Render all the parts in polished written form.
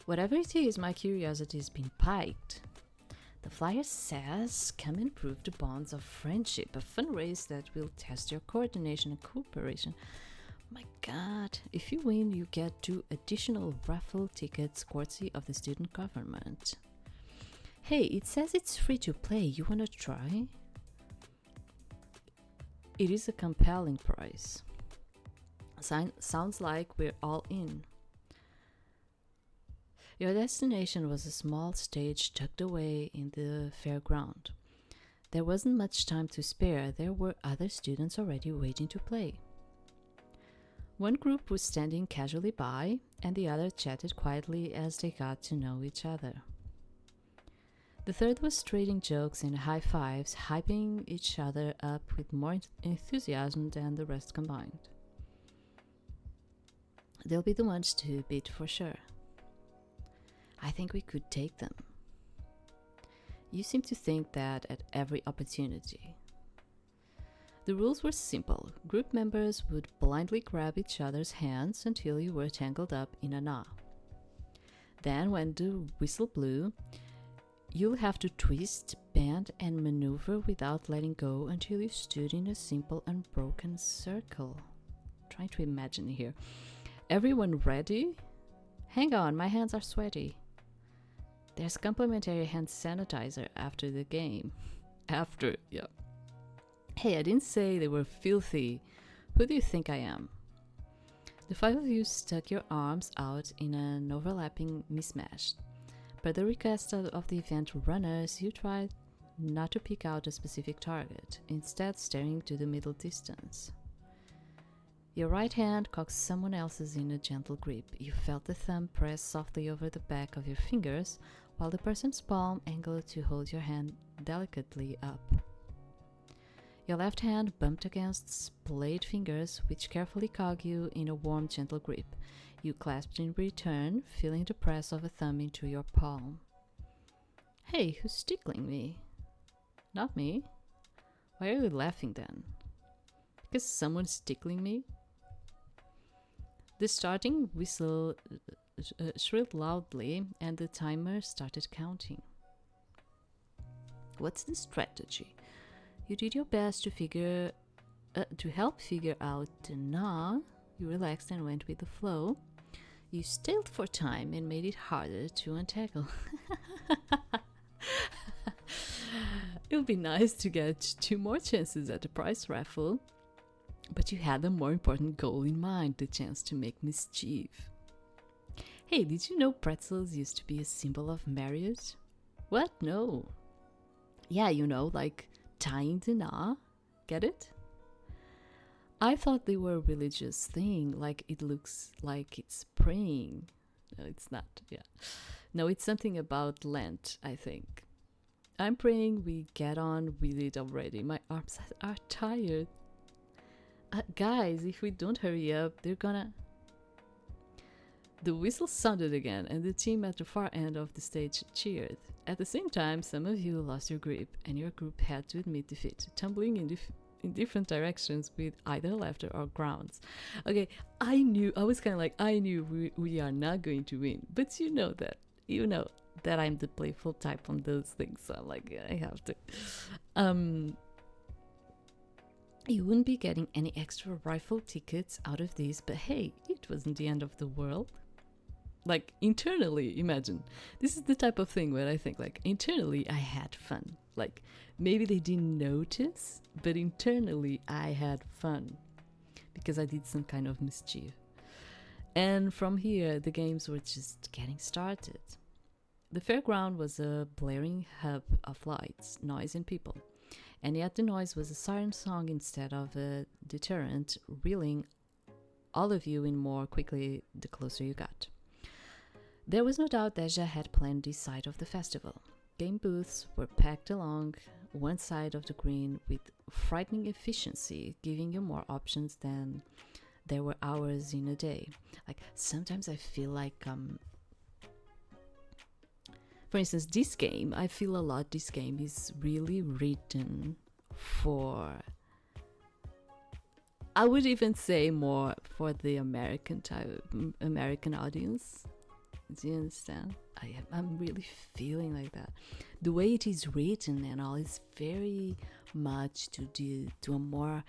Whatever it is, my curiosity has been piqued. The flyer says, come and prove the bonds of friendship, a fun race that will test your coordination and cooperation. My god, if you win, you get 2 additional raffle tickets courtesy of the student government. Hey, it says it's free to play. You wanna try? It is a compelling price. Sounds like we're all in. Your destination was a small stage tucked away in the fairground. There wasn't much time to spare. There were other students already waiting to play. One group was standing casually by, and the other chatted quietly as they got to know each other. The third was trading jokes and high fives, hyping each other up with more enthusiasm than the rest combined. They'll be the ones to beat for sure. I think we could take them. You seem to think that at every opportunity. The rules were simple. Group members would blindly grab each other's hands until you were tangled up in a knot. Then, when the whistle blew, you'll have to twist, bend, and maneuver without letting go until you stood in a simple unbroken circle. Trying to imagine here. Everyone ready? Hang on, my hands are sweaty. There's complimentary hand sanitizer after the game. After, yeah. Hey, I didn't say they were filthy. Who do you think I am? The 5 of you stuck your arms out in an overlapping mismatch. Per the request of the event runners, you tried not to pick out a specific target, instead staring to the middle distance. Your right hand caught someone else's in a gentle grip. You felt the thumb press softly over the back of your fingers, while the person's palm angled to hold your hand delicately up. Your left hand bumped against splayed fingers, which carefully caught you in a warm, gentle grip. You clasped in return, feeling the press of a thumb into your palm. Hey, who's tickling me? Not me. Why are you laughing then? Because someone's tickling me? The starting whistle shrilled loudly, and the timer started counting. What's the strategy? You did your best to help figure out the knot. You relaxed and went with the flow. You stalled for time and made it harder to untangle. It would be nice to get 2 more chances at the prize raffle, but you had a more important goal in mind, the chance to make mischief. Hey, did you know pretzels used to be a symbol of marriage? What? No. Yeah, like tying the knot. Get it? I thought they were a religious thing, like it looks like it's praying. No, it's not, yeah. No, it's something about Lent, I think. I'm praying we get on with it already. My arms are tired. Guys, if we don't hurry up, they're gonna... The whistle sounded again, and the team at the far end of the stage cheered. At the same time, some of you lost your grip, and your group had to admit defeat, tumbling in different directions with either laughter or groans. Okay, I knew we are not going to win, but you know that I'm the playful type on those things, so I'm like, yeah, I have to. You wouldn't be getting any extra rifle tickets out of this, but hey, it wasn't the end of the world. Like, internally, imagine. This is the type of thing where I think, like, internally I had fun. Like, maybe they didn't notice, but internally I had fun. Because I did some kind of mischief. And from here, the games were just getting started. The fairground was a blaring hub of lights, noise, and people. And yet the noise was a siren song instead of a deterrent, reeling all of you in more quickly the closer you got. There was no doubt Deja had planned this side of the festival. Game booths were packed along one side of the green with frightening efficiency, giving you more options than there were hours in a day. Like, sometimes I feel like... For instance, this game, I feel a lot this game is really written for, I would even say more for the American audience. Do you understand? I'm really feeling like that. The way it is written and all is very much to a more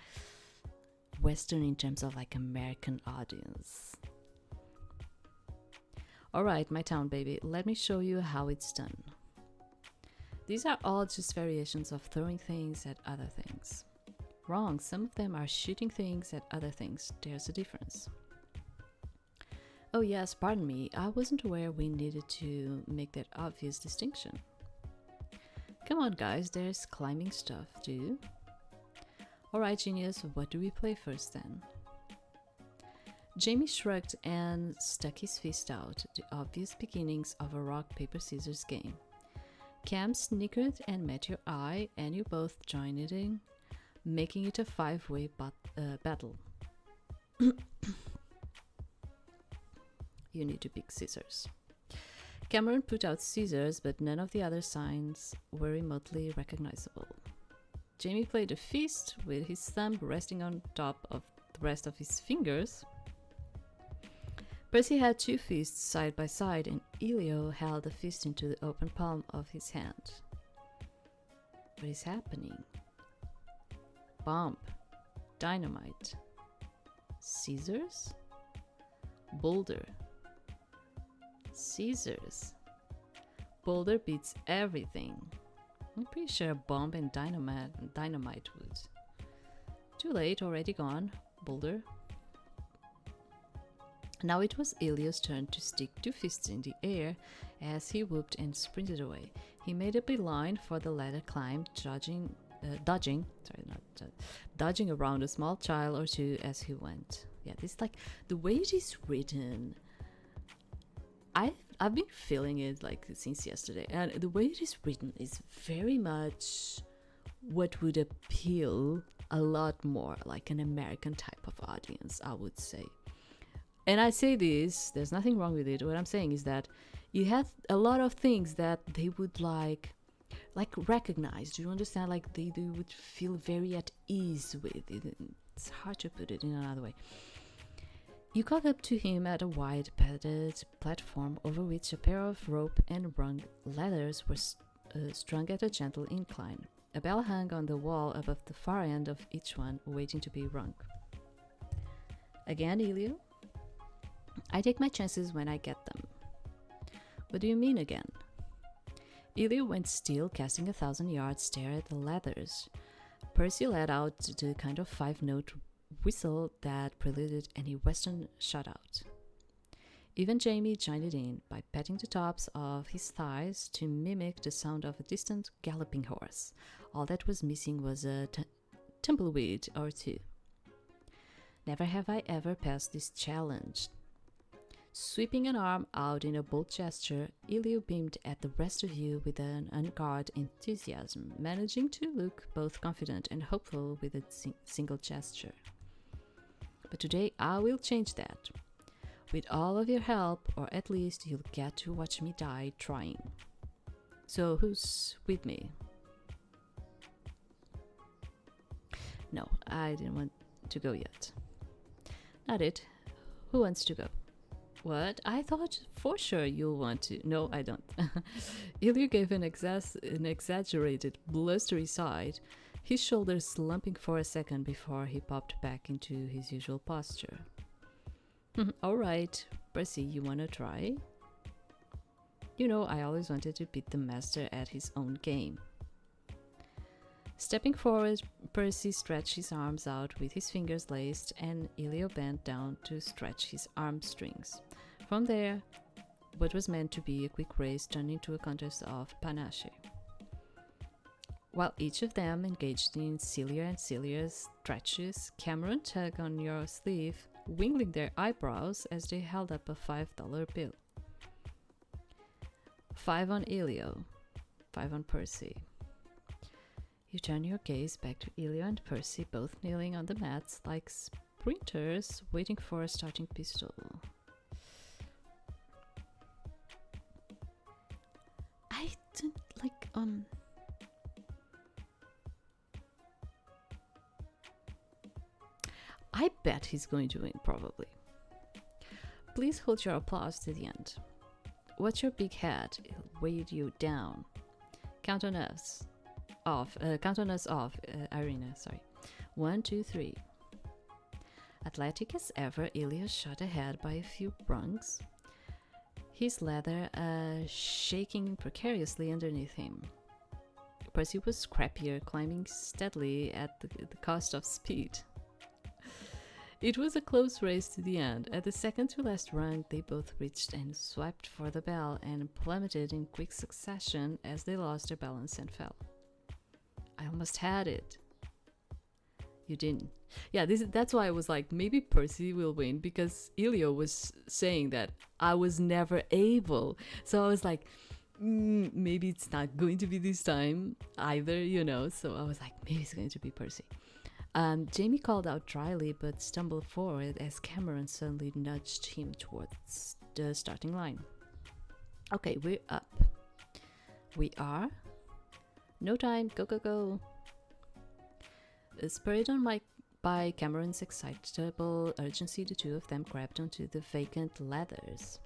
Western in terms of like American audience. Alright, my town baby, let me show you how it's done. These are all just variations of throwing things at other things. Wrong, some of them are shooting things at other things. There's a difference. Oh yes, pardon me, I wasn't aware we needed to make that obvious distinction. Come on guys, there's climbing stuff too. Alright genius, what do we play first then? Jamie shrugged and stuck his fist out, the obvious beginnings of a rock, paper, scissors game. Cam snickered and met your eye, and you both joined it in, making it a 5-way battle. You need to pick scissors. Cameron put out scissors, but none of the other signs were remotely recognizable. Jamie played a fist with his thumb resting on top of the rest of his fingers. Percy had 2 fists side by side, and Elio held a fist into the open palm of his hand. What is happening? Bomb. Dynamite. Scissors? Boulder. Scissors. Boulder beats everything. I'm pretty sure a bomb and dynamite would. Too late, already gone. Boulder. Now it was Elio's turn to stick 2 fists in the air as he whooped and sprinted away. He made a beeline for the ladder climb, dodging around a small child or two as he went. Yeah, this like the way it is written. I've been feeling it like since yesterday, and the way it is written is very much what would appeal a lot more like an American type of audience, I would say. And I say this, there's nothing wrong with it. What I'm saying is that you have a lot of things that they would like recognize. Do you understand? Like they would feel very at ease with it. It's hard to put it in another way. You caught up to him at a wide padded platform over which a pair of rope and rung ladders were strung at a gentle incline. A bell hung on the wall above the far end of each one, waiting to be rung. Again, Elio? I take my chances when I get them. What do you mean again? Elio went still, casting 1,000-yard stare at the ladders. Percy let out the kind of 5-note whistle that preluded any Western shutout. Even Jamie joined in by patting the tops of his thighs to mimic the sound of a distant galloping horse. All that was missing was a tumbleweed or two. Never have I ever passed this challenge. Sweeping an arm out in a bold gesture, Elio beamed at the rest of you with an unguarded enthusiasm, managing to look both confident and hopeful with a single gesture. But today I will change that. With all of your help, or at least you'll get to watch me die trying. So who's with me? No, I didn't want to go yet. Not it. Who wants to go? What? I thought for sure you'll want to. No, I don't. Elio gave an exaggerated, blustery sigh, his shoulders slumping for a second before he popped back into his usual posture. All right, Percy, you wanna try? You know, I always wanted to beat the master at his own game. Stepping forward, Percy stretched his arms out with his fingers laced, and Elio bent down to stretch his arm strings. From there, what was meant to be a quick race turned into a contest of panache. While each of them engaged in sillier and sillier stretches, Cameron tugged on your sleeve, wiggling their eyebrows as they held up a $5 bill. 5 on Elio, 5 on Percy. You turn your gaze back to Elio and Percy, both kneeling on the mats like sprinters waiting for a starting pistol. I don't like, I bet he's going to win, probably. Please hold your applause to the end. What's your big head? It'll weigh you down. Count on us off. Irina, sorry. 1, 2, 3. Athletic as ever, Ilya shot ahead by a few rungs, his leather shaking precariously underneath him. Percy was scrappier, climbing steadily at the cost of speed. It was a close race to the end. At the second to last rung, they both reached and swiped for the bell and plummeted in quick succession as they lost their balance and fell. I almost had it. You didn't. Yeah, that's why I was like, maybe Percy will win, because Ilya was saying that I was never able. So I was like, maybe it's not going to be this time either, you know. So I was like, maybe it's going to be Percy. Jamie called out dryly but stumbled forward as Cameron suddenly nudged him towards the starting line. Okay, we're up. We are? No time, go, go, go. Spurred on by Cameron's excitable urgency, the two of them grabbed onto the vacant ladders.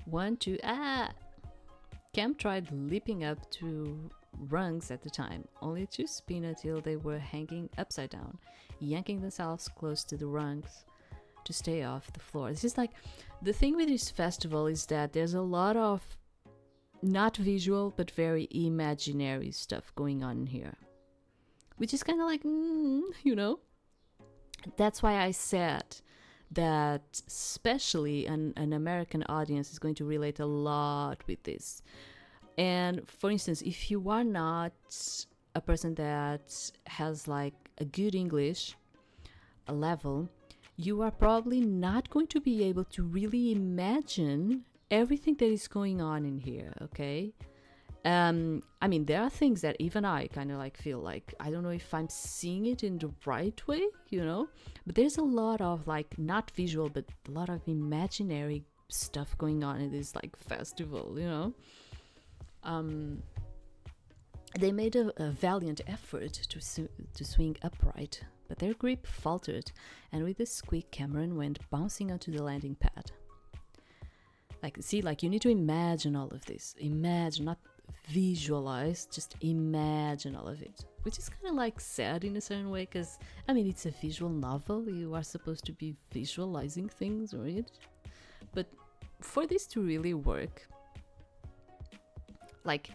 1, 2, Cam tried leaping up to rungs at the time, only to spin until they were hanging upside down, yanking themselves close to the rungs to stay off the floor. It's just like, the thing with this festival is that there's a lot of not visual but very imaginary stuff going on here, which is kind of like, you know. That's why I said that especially an American audience is going to relate a lot with this. And for instance, if you are not a person that has like a good English level, you are probably not going to be able to really imagine everything that is going on in here, okay? I mean, there are things that even I kind of like feel like, I don't know if I'm seeing it in the right way, you know? But there's a lot of like, not visual, but a lot of imaginary stuff going on in this like festival, you know? They made a valiant effort to swing upright, but their grip faltered, and with a squeak, Cameron went bouncing onto the landing pad. Like, see, like, you need to imagine all of this. Imagine, not visualize, just imagine all of it. Which is kind of like sad in a certain way, because, I mean, it's a visual novel. You are supposed to be visualizing things, right? But for this to really work, like,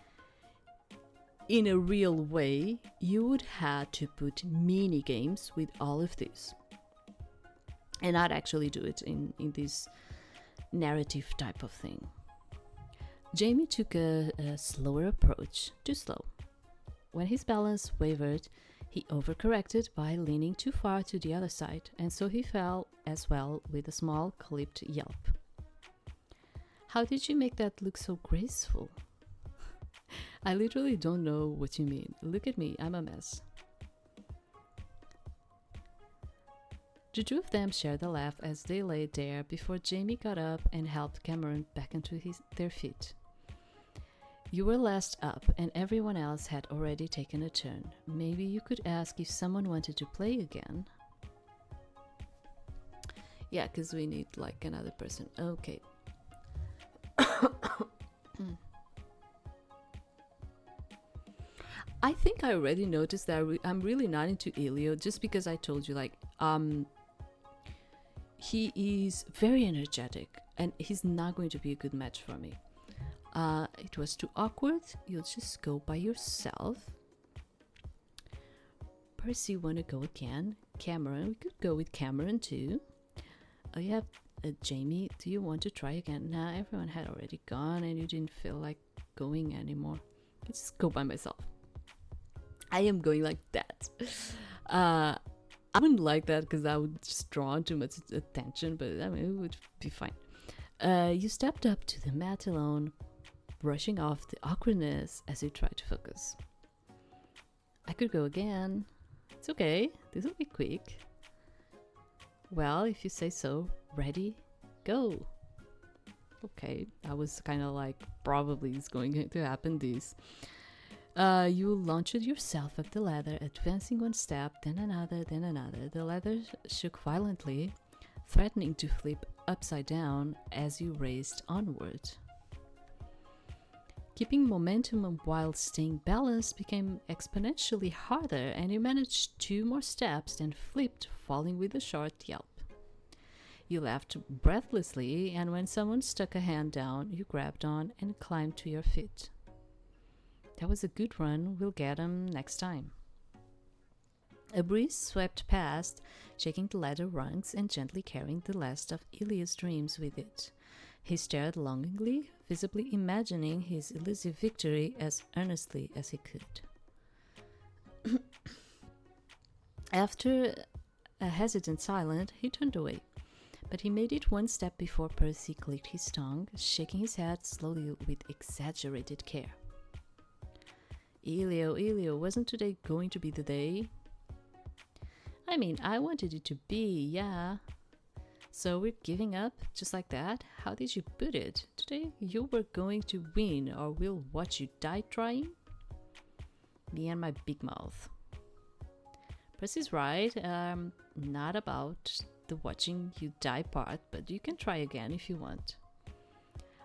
in a real way, you would have to put mini games with all of this. And not actually do it in this narrative type of thing. Jamie took a slower approach, too slow. When his balance wavered, he overcorrected by leaning too far to the other side, and so he fell as well with a small clipped yelp. How did you make that look so graceful? I literally don't know what you mean. Look at me, I'm a mess. The two of them shared a laugh as they lay there before Jamie got up and helped Cameron back into their feet. You were last up and everyone else had already taken a turn. Maybe you could ask if someone wanted to play again. Yeah, because we need like another person. Okay. I think I already noticed that I'm really not into Ilya, just because I told you, like, he is very energetic and he's not going to be a good match for me. It was too awkward. You'll just go by yourself. Percy, wanna go again? Cameron, we could go with Cameron too. Oh, you have Jamie, do you want to try again? Nah, everyone had already gone and you didn't feel like going anymore. Let's just go by myself. I am going like that. I wouldn't like that because I would just draw too much attention, but I mean, it would be fine. You stepped up to the mat alone, brushing off the awkwardness as you tried to focus. I could go again. It's okay. This will be quick. Well, if you say so. Ready? Go. Okay. I was kind of like, probably it's going to happen this. You launched yourself up the ladder, advancing one step, then another, then another. The ladder shook violently, threatening to flip upside down as you raced onward. Keeping momentum while staying balanced became exponentially harder, and you managed 2 more steps, then flipped, falling with a short yelp. You laughed breathlessly, and when someone stuck a hand down, you grabbed on and climbed to your feet. That was a good run. We'll get 'em next time. A breeze swept past, shaking the ladder rungs and gently carrying the last of Ilia's dreams with it. He stared longingly, visibly imagining his elusive victory as earnestly as he could. After a hesitant silence, he turned away, but he made it 1 step before Percy clicked his tongue, shaking his head slowly with exaggerated care. Elio, wasn't today going to be the day? I mean, I wanted it to be, yeah. So we're giving up, just like that? How did you put it? Today you were going to win, or we'll watch you die trying? Me and my big mouth. Percy's right, not about the watching you die part, but you can try again if you want.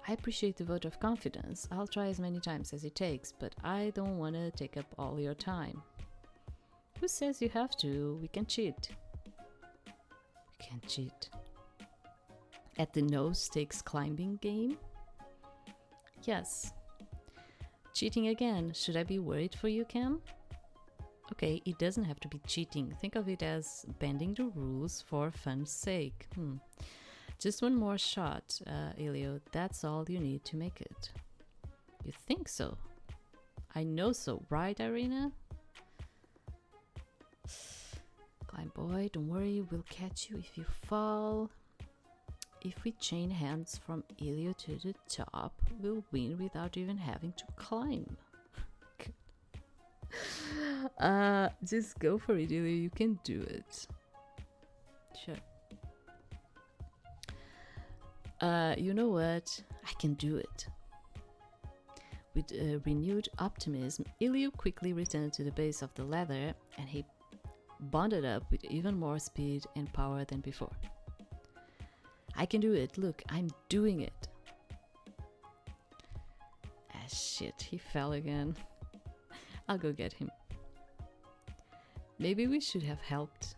I appreciate the vote of confidence. I'll try as many times as it takes, but I don't want to take up all your time. Who says you have to? We can cheat. We can cheat. At the no-stakes climbing game? Yes. Cheating again. Should I be worried for you, Cam? Okay, it doesn't have to be cheating. Think of it as bending the rules for fun's sake. Just 1 more shot, Elio. That's all you need to make it. You think so? I know so, right, Irina? Climb boy, don't worry, we'll catch you if you fall. If we chain hands from Elio to the top, we'll win without even having to climb. Just go for it, Elio, you can do it. Sure. You know what? I can do it. With renewed optimism, Elio quickly returned to the base of the ladder, and he bonded up with even more speed and power than before. I can do it. Look, I'm doing it. Ah, shit, he fell again. I'll go get him. Maybe we should have helped.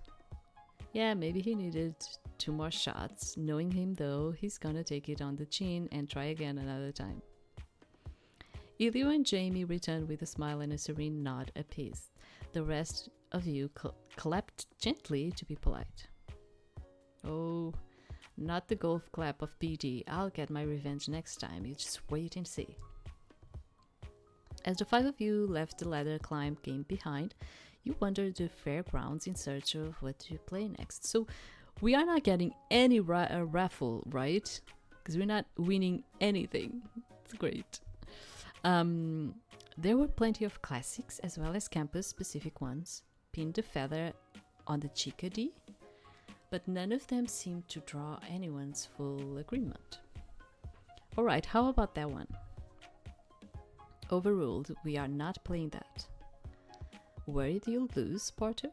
Yeah, maybe he needed 2 more shots. Knowing him though, he's gonna take it on the chin and try again another time. Elio and Jamie returned with a smile and a serene nod apiece. The rest of you clapped gently to be polite. Oh, not the golf clap of PD. I'll get my revenge next time. You just wait and see. As the 5 of you left the ladder climb game behind, you wandered the fairgrounds in search of what to play next. So we are not getting any raffle, right? Because we're not winning anything. It's great. There were plenty of classics as well as campus-specific ones. Pin the feather on the chickadee, but none of them seemed to draw anyone's full agreement. Alright, how about that one? Overruled, we are not playing that. Worried you'll lose, Porter?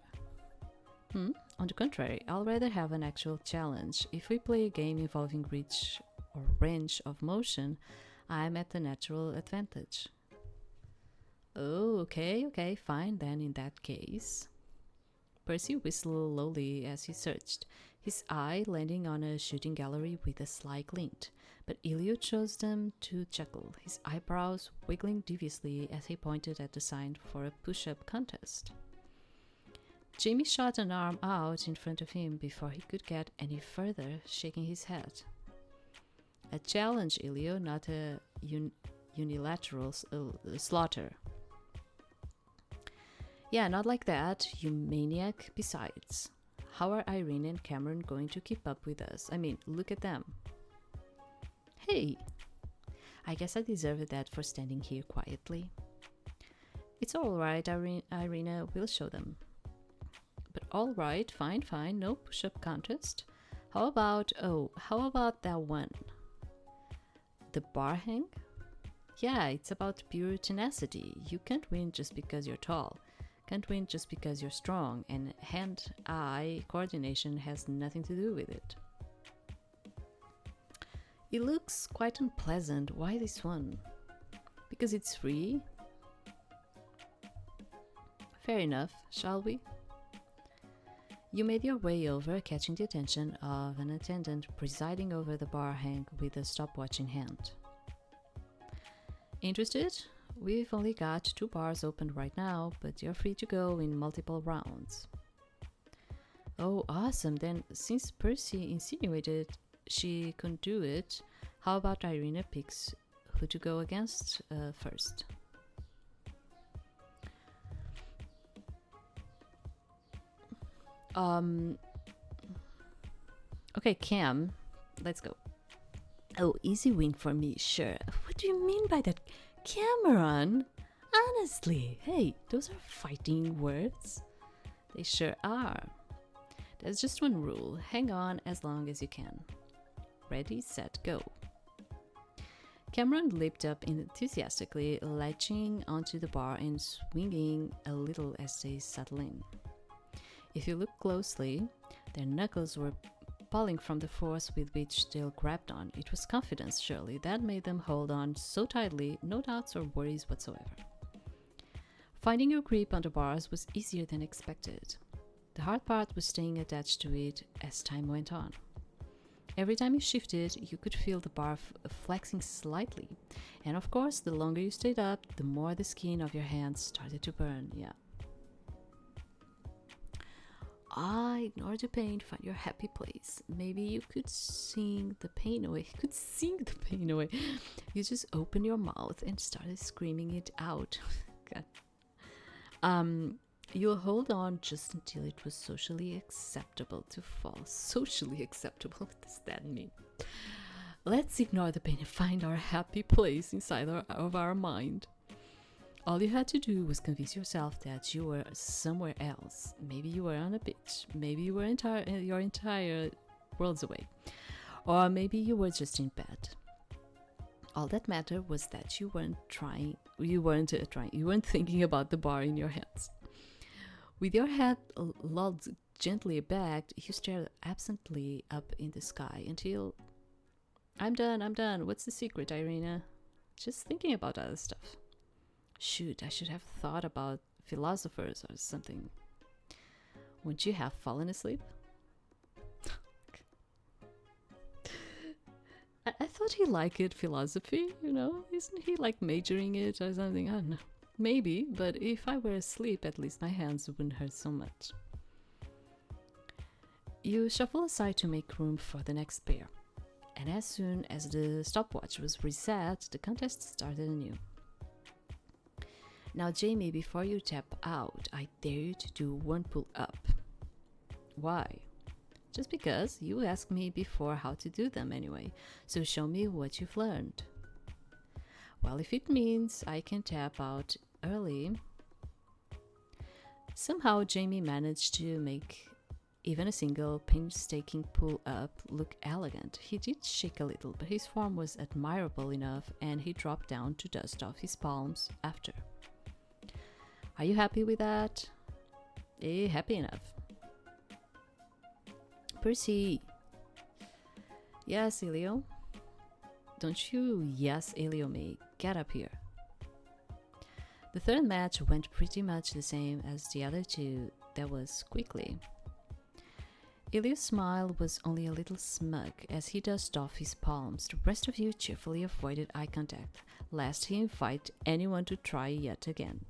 On the contrary, I'll rather have an actual challenge. If we play a game involving reach or range of motion, I'm at the natural advantage. Oh, okay, fine then in that case. Percy whistled lowly as he searched, his eye landing on a shooting gallery with a sly glint, but Elio chose them to chuckle, his eyebrows wiggling deviously as he pointed at the sign for a push-up contest. Jamie shot an arm out in front of him before he could get any further, shaking his head. A challenge, Elio, not a unilateral slaughter. Yeah, not like that, you maniac. Besides, how are Irene and Cameron going to keep up with us? I mean, look at them. Hey, I guess I deserved that for standing here quietly. It's alright, Irina, we'll show them. But alright, fine, no push-up contest. How about that one? The bar hang? Yeah, it's about pure tenacity. You can't win just because you're tall. Can't win just because you're strong, and hand-eye coordination has nothing to do with it. It looks quite unpleasant. Why this one? Because it's free? Fair enough, shall we? You made your way over, catching the attention of an attendant presiding over the bar hang with a stopwatch in hand. Interested? We've only got 2 bars open right now, but you're free to go in multiple rounds. Oh, awesome. Then, since Percy insinuated she couldn't do it, how about Irina picks who to go against first? Okay, Cam, let's go. Oh, easy win for me, sure. What do you mean by that, Cameron? Honestly, hey, those are fighting words. They sure are. There's just one rule. Hang on as long as you can. Ready, set, go. Cameron leaped up enthusiastically, latching onto the bar and swinging a little as they settled in. If you look closely, their knuckles were pulling from the force with which they grabbed on. It was confidence, surely, that made them hold on so tightly, no doubts or worries whatsoever. Finding your grip on the bars was easier than expected. The hard part was staying attached to it as time went on. Every time you shifted, you could feel the bar flexing slightly. And of course, the longer you stayed up, the more the skin of your hands started to burn, yeah. Ignore the pain, find your happy place. Maybe you could sing the pain away. You just opened your mouth and started screaming it out. God. You'll hold on just until it was socially acceptable to fall. Socially acceptable? What does that mean? Let's ignore the pain and find our happy place inside of our mind. All you had to do was convince yourself that you were somewhere else. Maybe you were on a beach. Maybe you were your entire worlds away. Or maybe you were just in bed. All that mattered was that you weren't thinking about the bar in your hands. With your head lulled gently back, you stared absently up in the sky until... I'm done. What's the secret, Irina? Just thinking about other stuff. Shoot, I should have thought about philosophers or something. Wouldn't you have fallen asleep? I thought he liked philosophy, Isn't he like majoring it or something? I don't know. Maybe, but if I were asleep, at least my hands wouldn't hurt so much. You shuffle aside to make room for the next pair. And as soon as the stopwatch was reset, the contest started anew. Now, Jamie, before you tap out, I dare you to do 1 pull-up. Why? Just because you asked me before how to do them anyway, so show me what you've learned. Well, if it means I can tap out early... Somehow, Jamie managed to make even a single painstaking pull-up look elegant. He did shake a little, but his form was admirable enough, and he dropped down to dust off his palms after. Are you happy with that? Happy enough. Percy. Yes, Elio? Don't you yes, Elio me. Get up here. The third match went pretty much the same as the other two. That was quickly. Elio's smile was only a little smug as he dusted off his palms. The rest of you cheerfully avoided eye contact, lest he invite anyone to try yet again.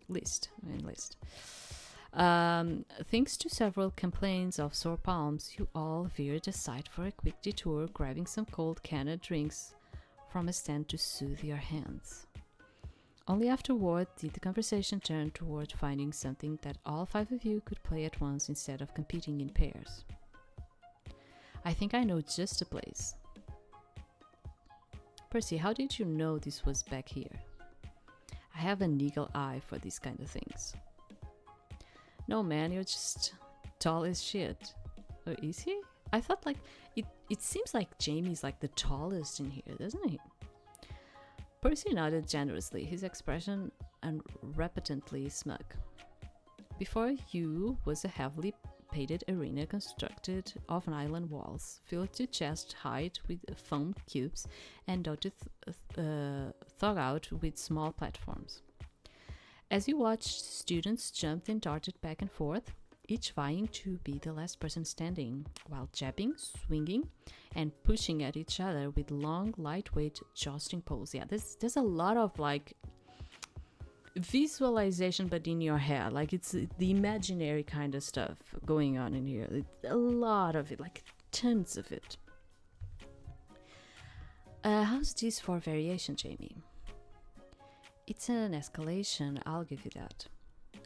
List. Thanks to several complaints of sore palms, you all veered aside for a quick detour, grabbing some cold canned drinks from a stand to soothe your hands. Only afterward did the conversation turn toward finding something that all 5 of you could play at once instead of competing in pairs. I think I know just a place. Percy, how did you know this was back here? I have an eagle eye for these kind of things. No, man, you're just tall as shit. Or is he? I thought it seems like Jamie's like the tallest in here, doesn't he? Percy nodded generously, his expression unrepentantly smug. Before you was a heavily anticipated arena constructed of nylon walls, filled to chest height with foam cubes and dotted throughout with small platforms. As you watched, students jumped and darted back and forth, each vying to be the last person standing, while jabbing, swinging, and pushing at each other with long, lightweight jousting poles. Yeah, there's a lot of like visualization, but in your head, like it's the imaginary kind of stuff going on in here. It's a lot of it, like tons of it. How's this for variation, Jamie? It's an escalation, I'll give you that.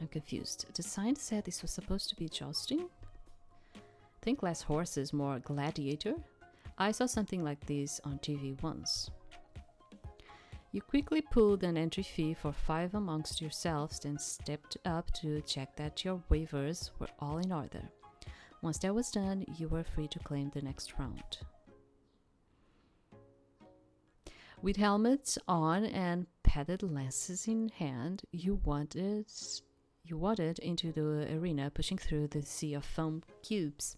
I'm confused. The sign said this was supposed to be jousting? Think less horses, more gladiator? I saw something like this on TV once. You quickly pulled an entry fee for 5 amongst yourselves, then stepped up to check that your waivers were all in order. Once that was done, you were free to claim the next round. With helmets on and padded lances in hand, you wandered into the arena, pushing through the sea of foam cubes.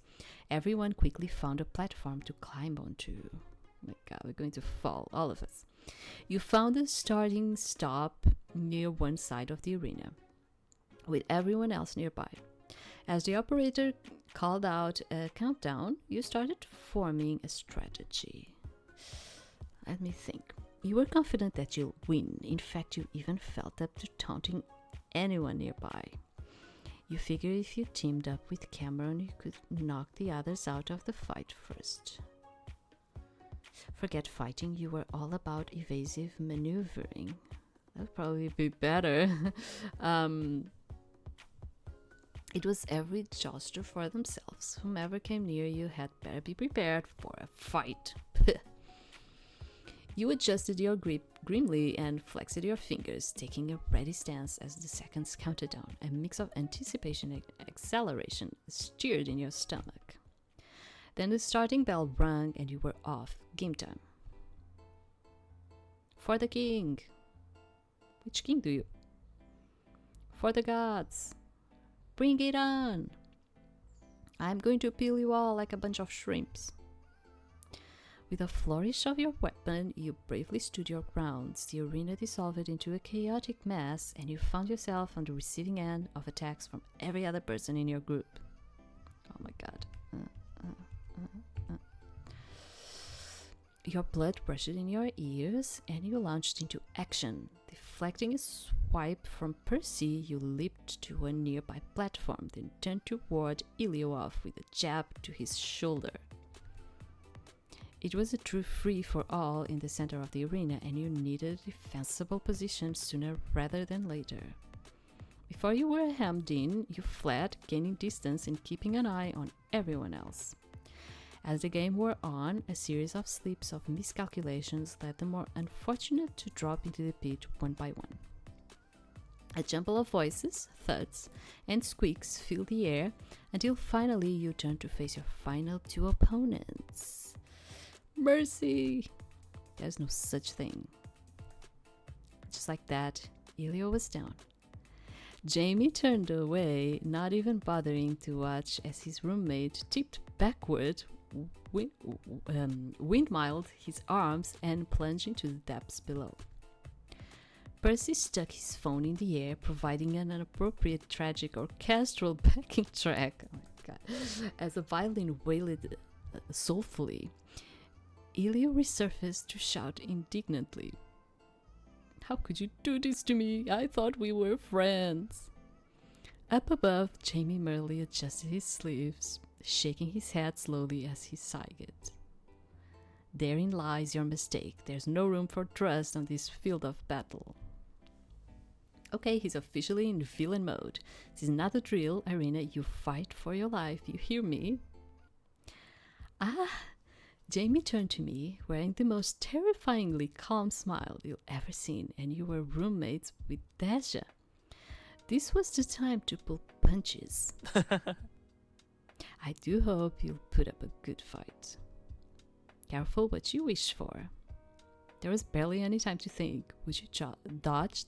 Everyone quickly found a platform to climb onto. Oh my god, we're going to fall, all of us. You found a starting stop near one side of the arena, with everyone else nearby. As the operator called out a countdown, you started forming a strategy. Let me think. You were confident that you'll win. In fact, you even felt up to taunting anyone nearby. You figured if you teamed up with Cameron, you could knock the others out of the fight first. Forget fighting, you were all about evasive maneuvering. That would probably be better. It was every jouster for themselves. Whomever came near you had better be prepared for a fight. You adjusted your grip grimly and flexed your fingers, taking a ready stance as the seconds counted down. A mix of anticipation and acceleration stirred in your stomach. Then the starting bell rang and you were off. Game time. For the king. Which king do you? For the gods. Bring it on. I'm going to peel you all like a bunch of shrimps. With a flourish of your weapon, you bravely stood your grounds. The arena dissolved into a chaotic mess, and you found yourself on the receiving end of attacks from every other person in your group. Oh my god. Your blood rushed in your ears, and you launched into action. Deflecting a swipe from Percy, you leaped to a nearby platform, then turned toward Ilioff with a jab to his shoulder. It was a true free-for-all in the center of the arena, and you needed a defensible position sooner rather than later. Before you were hemmed in, you fled, gaining distance and keeping an eye on everyone else. As the game wore on, a series of slips of miscalculations led the more unfortunate to drop into the pit one by one. A jumble of voices, thuds, and squeaks filled the air until finally you turned to face your final 2 opponents. Mercy! There's no such thing. Just like that, Elio was down. Jamie turned away, not even bothering to watch as his roommate tipped backward, windmilled his arms, and plunged into the depths below. Percy stuck his phone in the air, providing an appropriate tragic orchestral backing track. Oh my god. As a violin wailed soulfully, Elio resurfaced to shout indignantly. How could you do this to me? I thought we were friends. Up above, Jamie merely adjusted his sleeves, shaking his head slowly as he sighed. Therein lies your mistake. There's no room for trust on this field of battle. Okay, he's officially in villain mode. This is not a drill arena. You fight for your life. You hear me? Jamie turned to me, wearing the most terrifyingly calm smile you've ever seen, and you were roommates with Deja. This was the time to pull punches. I do hope you'll put up a good fight. Careful what you wish for. There was barely any time to think. Would you dodge?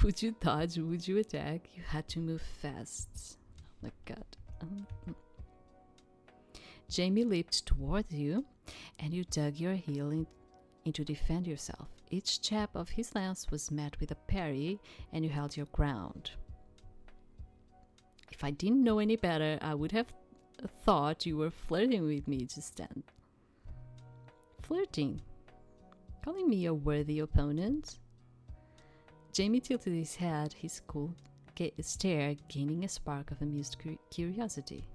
Would you dodge? Would you attack? You had to move fast. My God. Jamie leaped toward you, and you dug your heel in to defend yourself. Each jab of his lance was met with a parry, and you held your ground. If I didn't know any better, I would have thought you were flirting with me just then. Flirting? Calling me a worthy opponent? Jamie tilted his head, his cool stare gaining a spark of amused curiosity.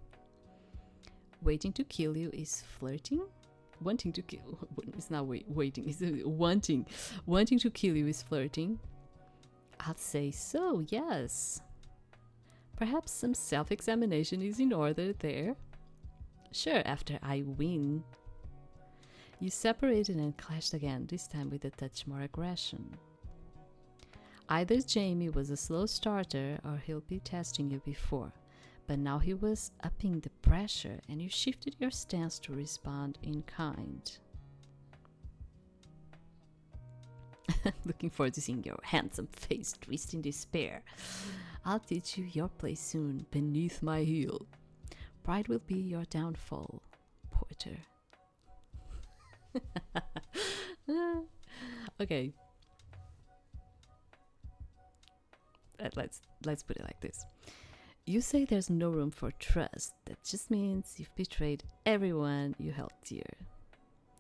Waiting to kill you is flirting? Wanting to kill... It's not waiting, it's wanting. Wanting to kill you is flirting? I'd say so, yes. Perhaps some self-examination is in order there. Sure, after I win. You separated and clashed again, this time with a touch more aggression. Either Jamie was a slow starter or he'll be testing you before, but now he was upping the pressure and you shifted your stance to respond in kind. Looking forward to seeing your handsome face twist in despair. I'll teach you your place soon, beneath my heel. Pride will be your downfall, Porter. Okay. Let's put it like this. You say there's no room for trust. That just means you've betrayed everyone you held dear.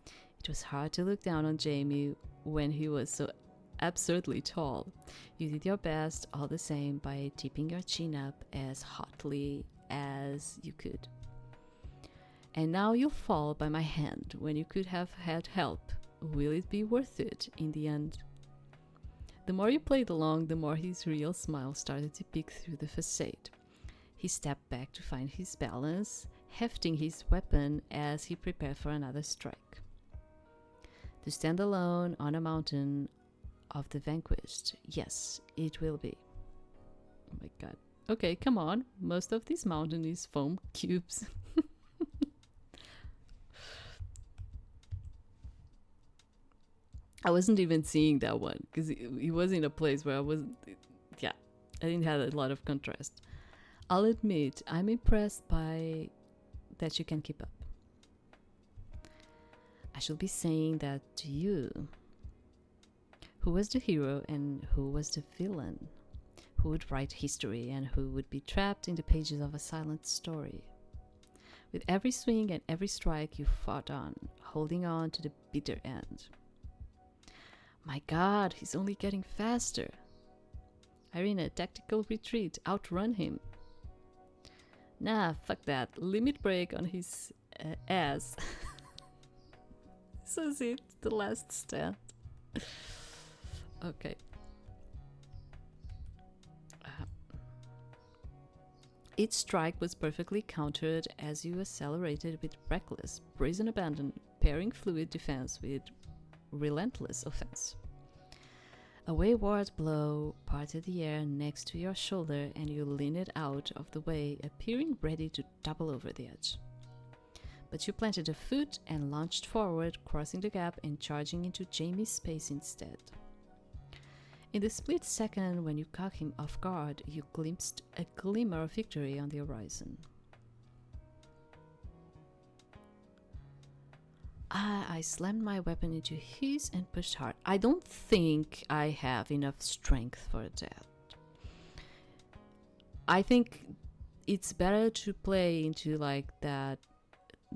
It was hard to look down on Jamie when he was so absurdly tall. You did your best all the same by tipping your chin up as hotly as you could. And now you'll fall by my hand when you could have had help. Will it be worth it in the end? The more you played along, the more his real smile started to peek through the facade. He stepped back to find his balance, hefting his weapon as he prepared for another strike. To stand alone on a mountain of the vanquished, yes, it will be. Oh my God. Okay, come on. Most of this mountain is foam cubes. I wasn't even seeing that one because it was in a place where I wasn't, I didn't have a lot of contrast. I'll admit, I'm impressed by that you can keep up. I should be saying that to you. Who was the hero and who was the villain? Who would write history and who would be trapped in the pages of a silent story? With every swing and every strike you fought on, holding on to the bitter end. My God, he's only getting faster. Irina, tactical retreat, outrun him. Nah, fuck that. Limit break on his ass. This is it, the last stand. Okay. Each strike was perfectly countered as you accelerated with reckless, brazen abandon, pairing fluid defense with relentless offense. A wayward blow parted the air next to your shoulder and you leaned out of the way, appearing ready to topple over the edge. But you planted a foot and launched forward, crossing the gap and charging into Jamie's space instead. In the split second when you caught him off guard, you glimpsed a glimmer of victory on the horizon. I slammed my weapon into his and pushed hard. I don't think I have enough strength for that. I think it's better to play into like that,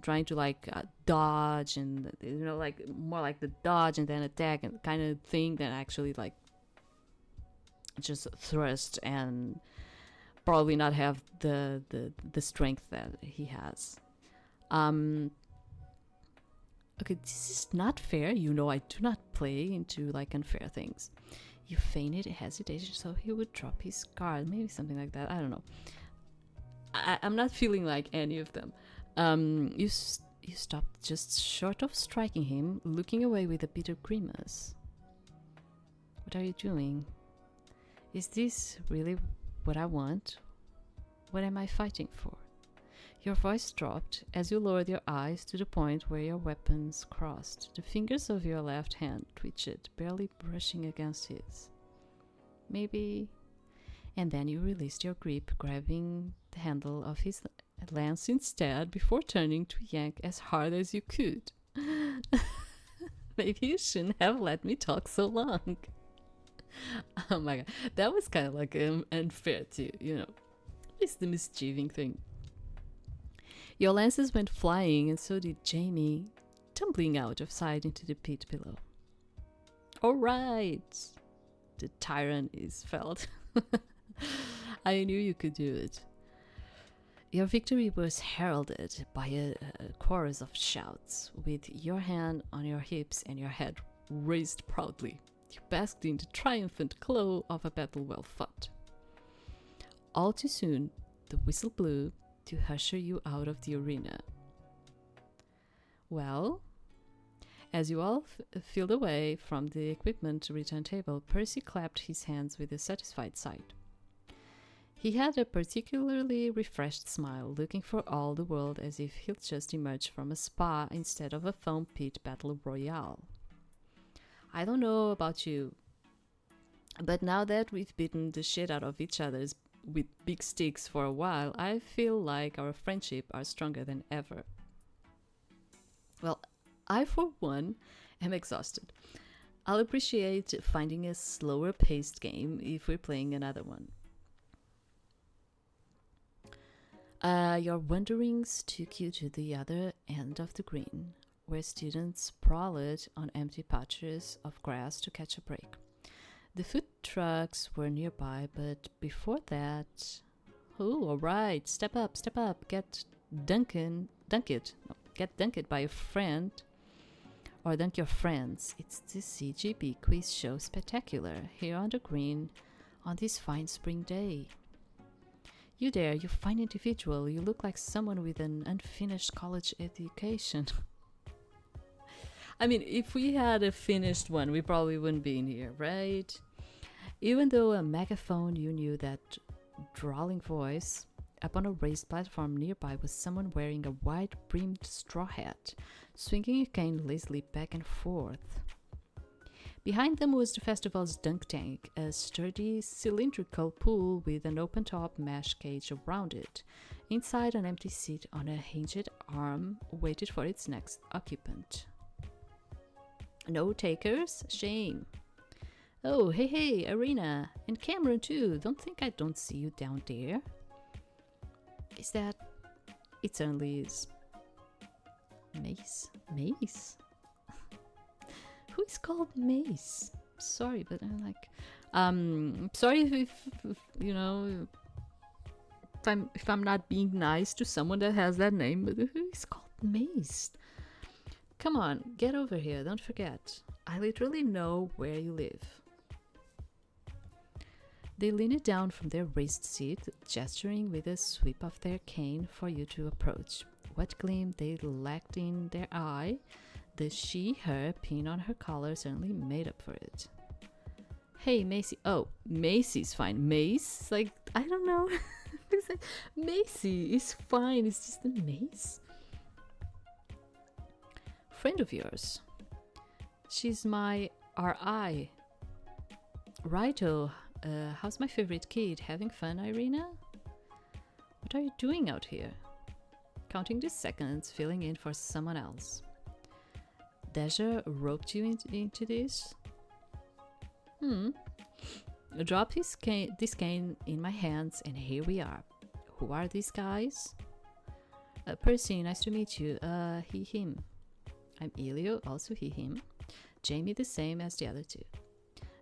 trying to like dodge and, you know, like more like the dodge and then attack and kind of thing than actually like just thrust and probably not have the strength that he has. Okay, this is not fair. You know I do not play into like unfair things. You feigned hesitation so he would drop his guard. Maybe something like that. I don't know. I'm not feeling like any of them. You stopped just short of striking him, looking away with a bitter grimace. What are you doing? Is this really what I want? What am I fighting for? Your voice dropped as you lowered your eyes to the point where your weapons crossed. The fingers of your left hand twitched, barely brushing against his. Maybe and then you released your grip, grabbing the handle of his lance instead before turning to yank as hard as you could. Maybe you shouldn't have let me talk so long. Oh my god, that was kind of like unfair too, It's the mischieving thing. Your lances went flying, and so did Jamie, tumbling out of sight into the pit below. All right, the tyrant is felled. I knew you could do it. Your victory was heralded by a chorus of shouts, with your hand on your hips and your head raised proudly. You basked in the triumphant glow of a battle well fought. All too soon, the whistle blew to usher you out of the arena. Well, as you all filed away from the equipment return table, Percy clapped his hands with a satisfied sigh. He had a particularly refreshed smile, looking for all the world as if he'd just emerged from a spa instead of a foam pit battle royale. I don't know about you, but now that we've beaten the shit out of each other with big sticks for a while, I feel like our friendship are stronger than ever. Well, I, for one, am exhausted. I'll appreciate finding a slower paced game if we're playing another one. Your wanderings took you to the other end of the green, where students sprawled on empty patches of grass to catch a break. The food trucks were nearby, but before that... Oh, alright, step up, get dunked by a friend, or dunk your friends. It's the CGB Quiz Show Spectacular, here on the green, on this fine spring day. You there, you fine individual, you look like someone with an unfinished college education. I mean, if we had a finished one, we probably wouldn't be in here, right? Even though a megaphone, you knew that drawling voice. Up on a raised platform nearby was someone wearing a wide-brimmed straw hat, swinging a cane lazily back and forth. Behind them was the festival's dunk tank, a sturdy cylindrical pool with an open-top mesh cage around it. Inside, an empty seat on a hinged arm waited for its next occupant. No takers? Shame. Oh, hey, Arena. And Cameron, too. Don't think I don't see you down there. Is that... It certainly is. Mace? Who is called Mace? Sorry, but I'm like... sorry if you know... If I'm not being nice to someone that has that name, but who is called Mace? Come on, get over here, don't forget. I literally know where you live. They leaned down from their raised seat, gesturing with a sweep of their cane for you to approach. What gleam they lacked in their eye, the she-her pin on her collar certainly made up for it. Hey, Macy. Oh, Macy's fine. Mace? Like, I don't know. It's like, Macy is fine. It's just a Mace. Friend of yours. She's my RI. Righto. How's my favorite kid? Having fun, Irina? What are you doing out here? Counting the seconds, filling in for someone else. Deja roped you into this? I dropped this cane in my hands, and here we are. Who are these guys? Percy, nice to meet you. He, him. I'm Elio, also he, him. Jamie, the same as the other two.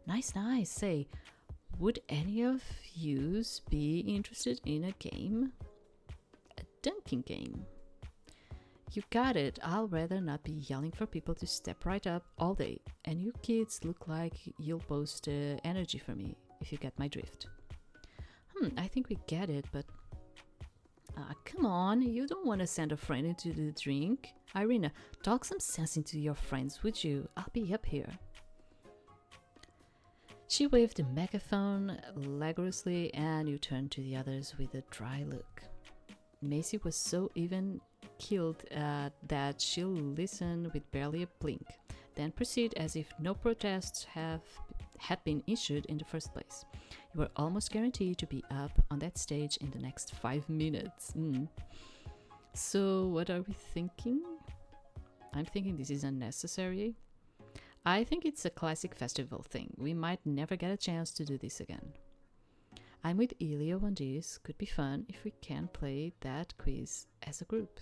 Nice. Say, would any of yous be interested in a game? A dunking game. You got it. I'll rather not be yelling for people to step right up all day. And you kids look like you'll boast energy for me, if you get my drift. I think we get it, but... come on, you don't want to send a friend into the drink. Irina, talk some sense into your friends, would you? I'll be up here. She waved the megaphone legrously, and you turned to the others with a dry look. Macy was so even-keeled that she'll listen with barely a blink, then proceed as if no protests had been issued in the first place. You were almost guaranteed to be up on that stage in the next 5 minutes. So what are we thinking? I'm thinking this is unnecessary. I think it's a classic festival thing. We might never get a chance to do this again. I'm with Elio on this. Could be fun if we can play that quiz as a group.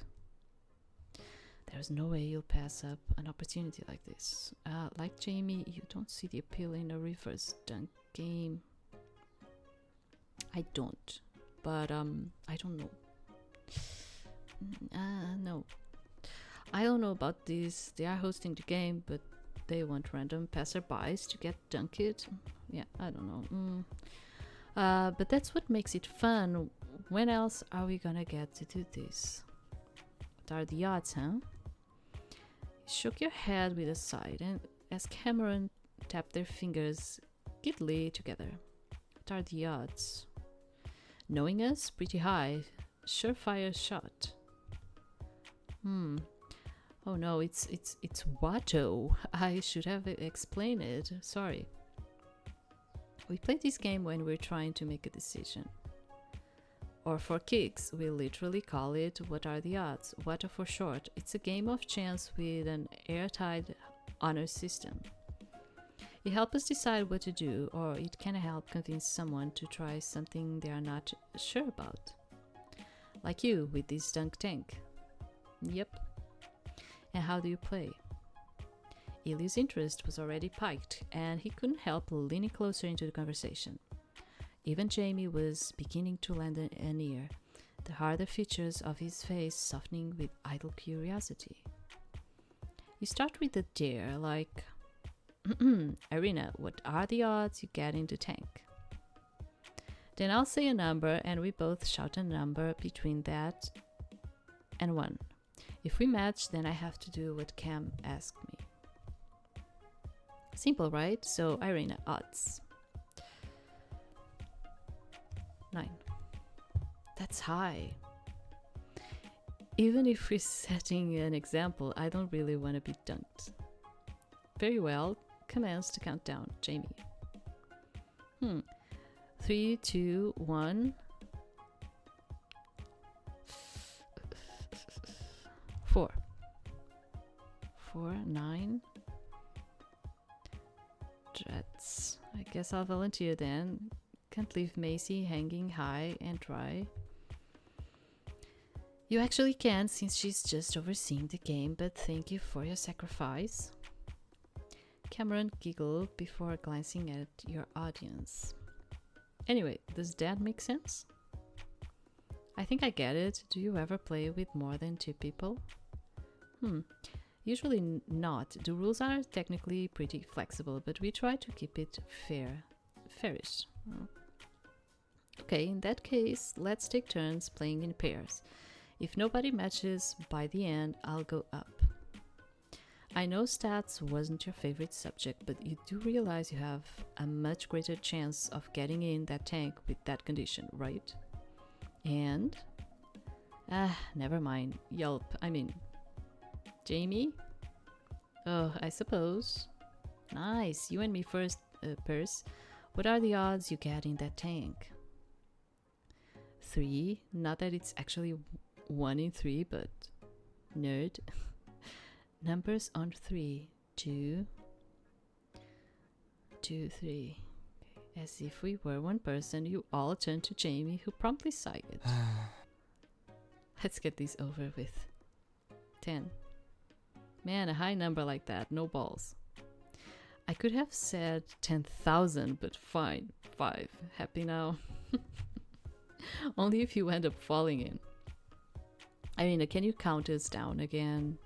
There's no way you'll pass up an opportunity like this. Like Jamie, you don't see the appeal in a reverse dunk game. I don't, but I don't know. No. I don't know about this. They are hosting the game, but they want random passerbys to get dunked. Yeah, I don't know. But that's what makes it fun. When else are we gonna get to do this? What are the odds, huh? You shook your head with a sigh, and as Cameron tapped their fingers giddily together. What are the odds? Knowing us, pretty high. Surefire shot. Oh no, it's Watto. I should have explained it. Sorry. We play this game when we're trying to make a decision. Or for kicks, we literally call it What Are the Odds? Watto for short. It's a game of chance with an airtight honor system. It helps us decide what to do, or it can help convince someone to try something they are not sure about. Like you with this dunk tank. Yep. And how do you play? Illy's interest was already piqued, and he couldn't help leaning closer into the conversation. Even Jamie was beginning to lend an ear, the harder features of his face softening with idle curiosity. You start with a dare, like, Irina, what are the odds you get in the tank? Then I'll say a number, and we both shout a number between that and 1. If we match, then I have to do what Cam asked me. Simple, right? So, Irina, odds. 9. That's high. Even if we're setting an example, I don't really want to be dunked. Very well. Commence to count down, Jamie. 3, 2, 1. 4. 4, 9. Drats. I guess I'll volunteer then. Can't leave Macy hanging high and dry. You actually can, since she's just overseeing the game, but thank you for your sacrifice. Cameron giggled before glancing at your audience. Anyway, does that make sense? I think I get it. Do you ever play with more than 2 people? Usually not. The rules are technically pretty flexible, but we try to keep it fairish. Okay, in that case, let's take turns playing in pairs. If nobody matches by the end, I'll go up. I know stats wasn't your favorite subject, but you do realize you have a much greater chance of getting in that tank with that condition, right? And? Never mind. Yelp, Jamie? Oh, I suppose. Nice, you and me first, Perse. What are the odds you get in that tank? 3, not that it's actually 1 in 3, but nerd. Numbers on 3, 2, 2, 3. Okay. As if we were one person, you all turn to Jamie, who promptly sighed. Let's get this over with. 10. Man, a high number like that, no balls. I could have said 10,000, but fine, 5. Happy now? Only if you end up falling in. Irina, can you count us down again?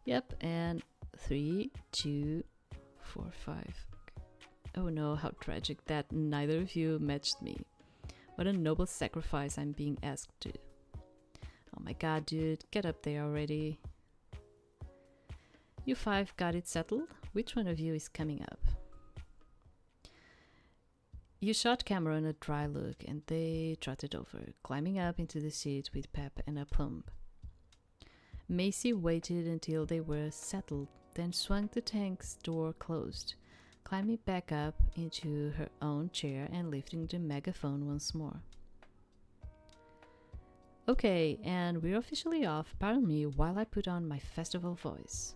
Yep, and 3, 2, 4, 5. Oh no, how tragic that neither of you matched me. What a noble sacrifice I'm being asked to. Oh my god, dude, get up there already. You 5 got it settled? Which one of you is coming up? You shot Cameron a dry look, and they trotted over, climbing up into the seat with pep and aplomb. Macy waited until they were settled, then swung the tank's door closed, climbing back up into her own chair and lifting the megaphone once more. Okay, and we're officially off. Pardon me while I put on my festival voice.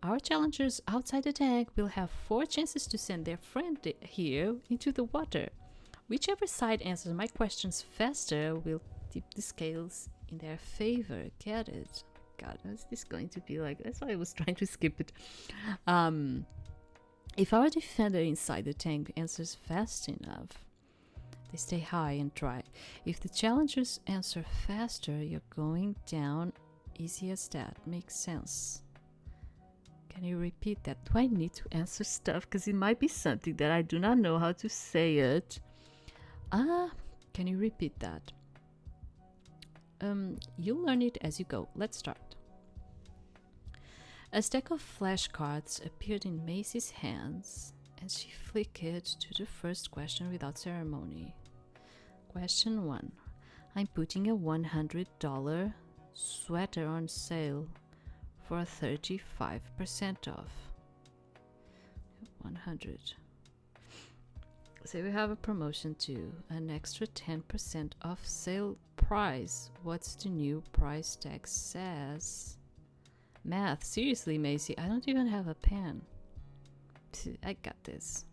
Our challengers outside the tank will have 4 chances to send their friend here into the water. Whichever side answers my questions faster will tip the scales in their favor. Get it? God, is this going to be like... That's why I was trying to skip it. If our defender inside the tank answers fast enough, they stay high and dry. If the challengers answer faster, you're going down. Easy as that. Makes sense. Can you repeat that? Do I need to answer stuff? Because it might be something that I do not know how to say it. Can you repeat that? You'll learn it as you go. Let's start. A stack of flashcards appeared in Macy's hands, and she flicked it to the first question without ceremony. Question 1. I'm putting a $100 sweater on sale for 35% off. 100. So we have a promotion too, an extra 10% off sale price. What's the new price tag says? Math, seriously, Macy, I don't even have a pen. I got this.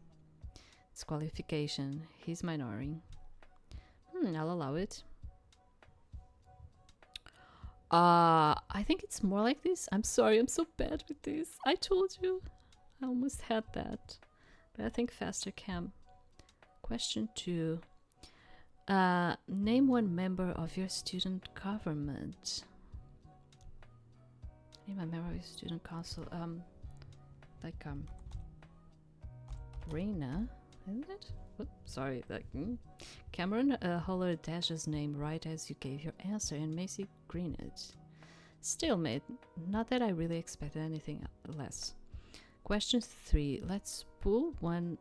Disqualification, he's minoring. I'll allow it. I think it's more like this. I'm sorry, I'm so bad with this. I told you. I almost had that. But I think faster can. Question 2. Name one member of your student government. Name a member of your student council. Reina, isn't it? Oops, sorry. Cameron hollered Dash's name right as you gave your answer, and Macy grinned. Stalemate. Not that I really expected anything less. Question 3. Let's pull one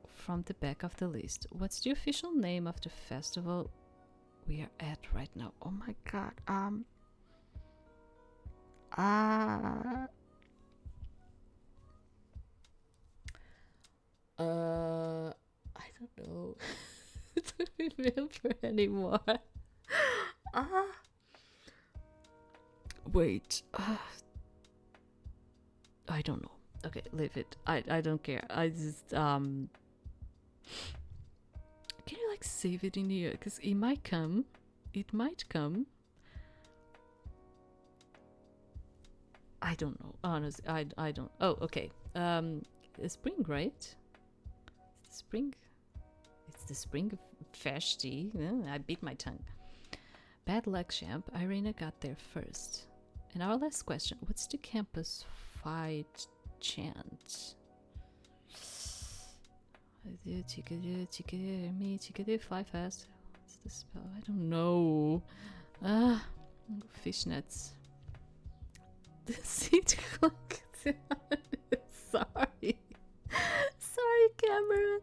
from the back of the list. What's the official name of the festival we are at right now? Oh my god. I don't know. I don't remember anymore. Wait. I don't know. Okay, leave it. I don't care. I just can you like save it in here? Because it might come. It might come. I don't know. Honestly, I don't. Oh, okay. Spring, right? Spring. It's the spring festi. I bit my tongue. Bad luck, champ. Irina got there first. And our last question: what's the campus fight chant? Fly fast. What's the spell? I don't know. Fishnets. The seat clunk down. Sorry. Sorry, Cameron.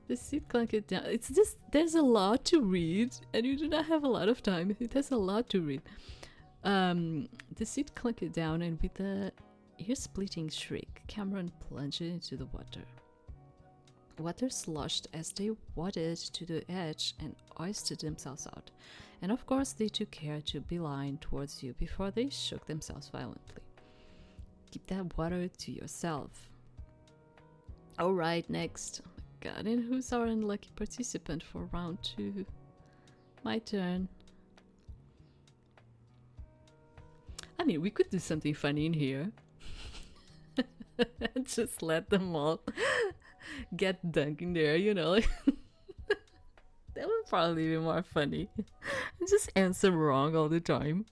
The seat clunk it down. It's just, there's a lot to read, and you do not have a lot of time. It has a lot to read. The seat clunk it down, and with a ear-splitting shriek, Cameron plunged into the water. Water sloshed as they waded to the edge and hoisted themselves out. And of course they took care to beeline towards you before they shook themselves violently. Keep that water to yourself. Alright, next. Oh my god, and who's our unlucky participant for round 2? My turn. I mean, we could do something funny in here. Just let them all get dunked in there, you know. That would probably be more funny. Just answer wrong all the time.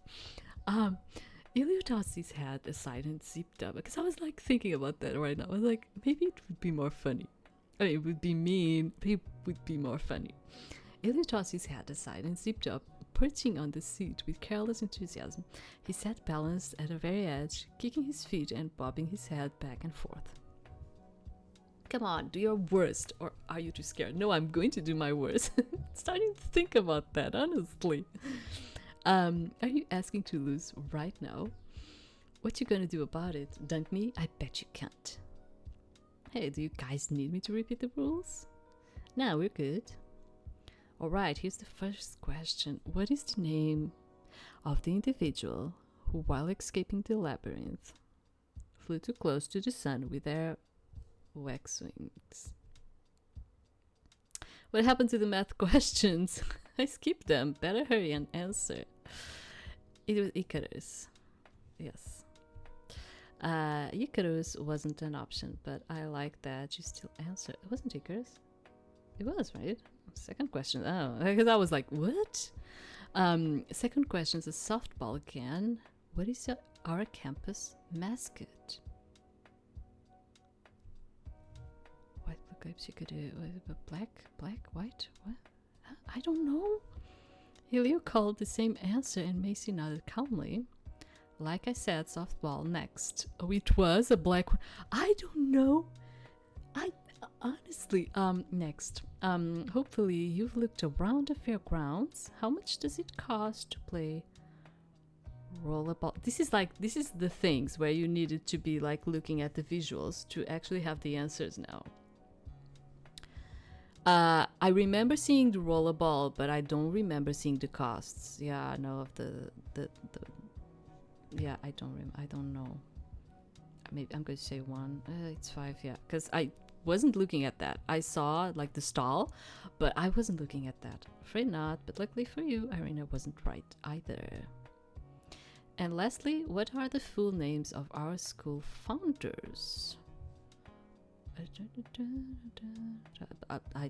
Ilya tossed his head aside and zipped up, because I was like thinking about that right now. I was like, maybe it would be more funny. I mean, it would be mean, but it would be more funny. Ilya tossed his head aside and zipped up, perching on the seat with careless enthusiasm. He sat balanced at the very edge, kicking his feet and bobbing his head back and forth. Come on, do your worst, or are you too scared? No, I'm going to do my worst. Starting to think about that, honestly. Are you asking to lose right now? What you gonna do about it? Dunk me? I bet you can't. Hey, do you guys need me to repeat the rules? No, we're good. Alright, here's the first question. What is the name of the individual who, while escaping the labyrinth, flew too close to the sun with their wax wings? What happened to the math questions? I skipped them. Better hurry and answer. It was Icarus. Yes. Icarus wasn't an option, but I like that you still answered. It wasn't Icarus. It was, right? Second question. Oh, because I was like, what? Second question is a softball again. What is our campus mascot? White, blue grapes, you could do black, white, what? I don't know. Helio called the same answer and Macy nodded calmly. Like I said, softball next. Oh, it was a black one. I don't know. Honestly, next. Hopefully you've looked around the fairgrounds. How much does it cost to play rollerball? This is the things where you needed to be like looking at the visuals to actually have the answers now. I remember seeing the rollerball, but I don't remember seeing the costs. Yeah, I know of the yeah, I don't know. Maybe I'm going to say one. It's 5, yeah, because I wasn't looking at that. I saw like the stall, but I wasn't looking at that. Afraid not, but luckily for you, Irina wasn't right either. And lastly, what are the full names of our school founders? I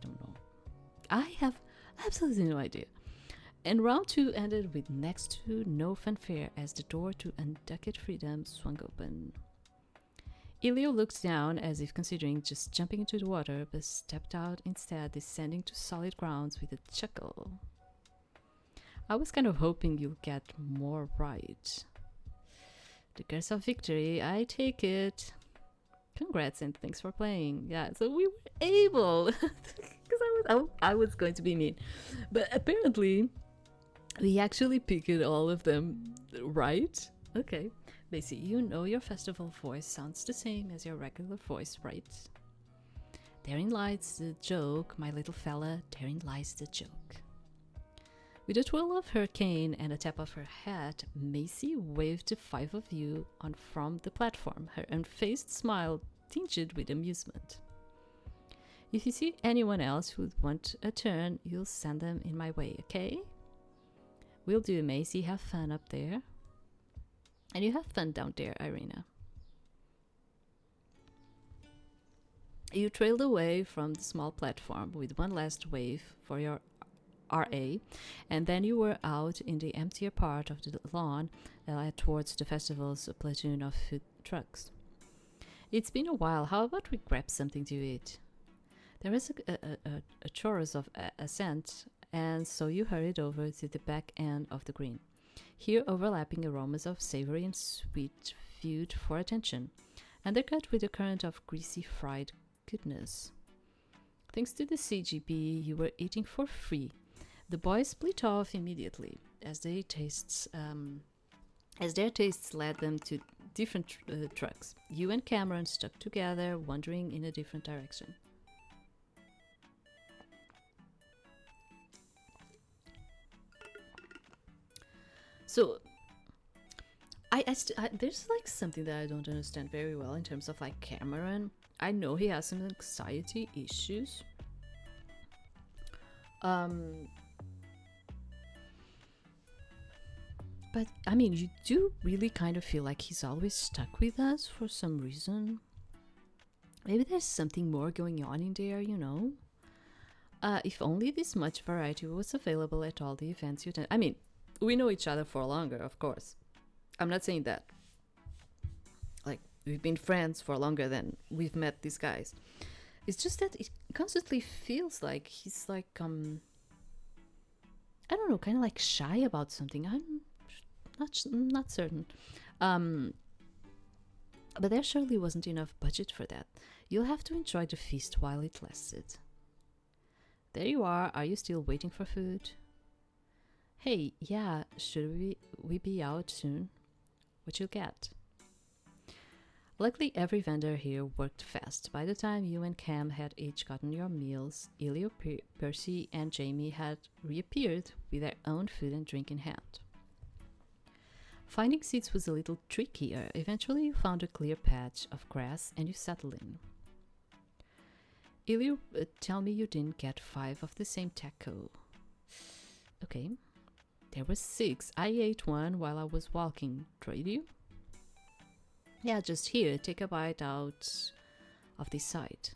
don't know. I have absolutely no idea. And round 2 ended with next to no fanfare as the door to unducked freedom swung open. Elio looked down as if considering just jumping into the water, but stepped out instead, descending to solid grounds with a chuckle. I was kind of hoping you'll get more right. The curse of victory, I take it. Congrats and thanks for playing. Yeah, so we were able, because I was going to be mean, but apparently we actually picked all of them right. Okay. Macy, you know your festival voice sounds the same as your regular voice, right? Therein lies the joke, my little fella, therein lies the joke. With a twirl of her cane and a tap of her hat, Macy waved the 5 of you on from the platform, her unfazed smile tinged with amusement. If you see anyone else who'd want a turn, you'll send them in my way, okay? Will do, Macy. Have fun up there. And you have fun down there, Irina. You trailed away from the small platform with one last wave for your RA, and then you were out in the emptier part of the lawn that led towards the festival's platoon of food trucks. It's been a while. How about we grab something to eat? There is a chorus of assent, and so you hurried over to the back end of the green. Here, overlapping aromas of savory and sweet viewed for attention, undercut with a current of greasy fried goodness. Thanks to the CGP, you were eating for free. The boys split off immediately as their tastes led them to different trucks. You and Cameron stuck together, wandering in a different direction. So, there's like something that I don't understand very well in terms of like Cameron. I know he has some anxiety issues. But I mean, you do really kind of feel like he's always stuck with us for some reason. Maybe there's something more going on in there, you know? If only this much variety was available at all the events you attend. I mean, we know each other for longer, of course. I'm not saying that. Like, we've been friends for longer than we've met these guys. It's just that it constantly feels like he's like, I don't know, kind of like shy about something. I'm not certain. But there surely wasn't enough budget for that. You'll have to enjoy the feast while it lasted. There you are. Are you still waiting for food? Hey, yeah, should we be out soon? What you'll get? Luckily, every vendor here worked fast. By the time you and Cam had each gotten your meals, Elio, Percy, and Jamie had reappeared with their own food and drink in hand. Finding seats was a little trickier. Eventually, you found a clear patch of grass and you settled in. Elio, tell me you didn't get 5 of the same taco. Okay. There were 6. I ate one while I was walking. Trade you? Yeah, just here. Take a bite out of this side.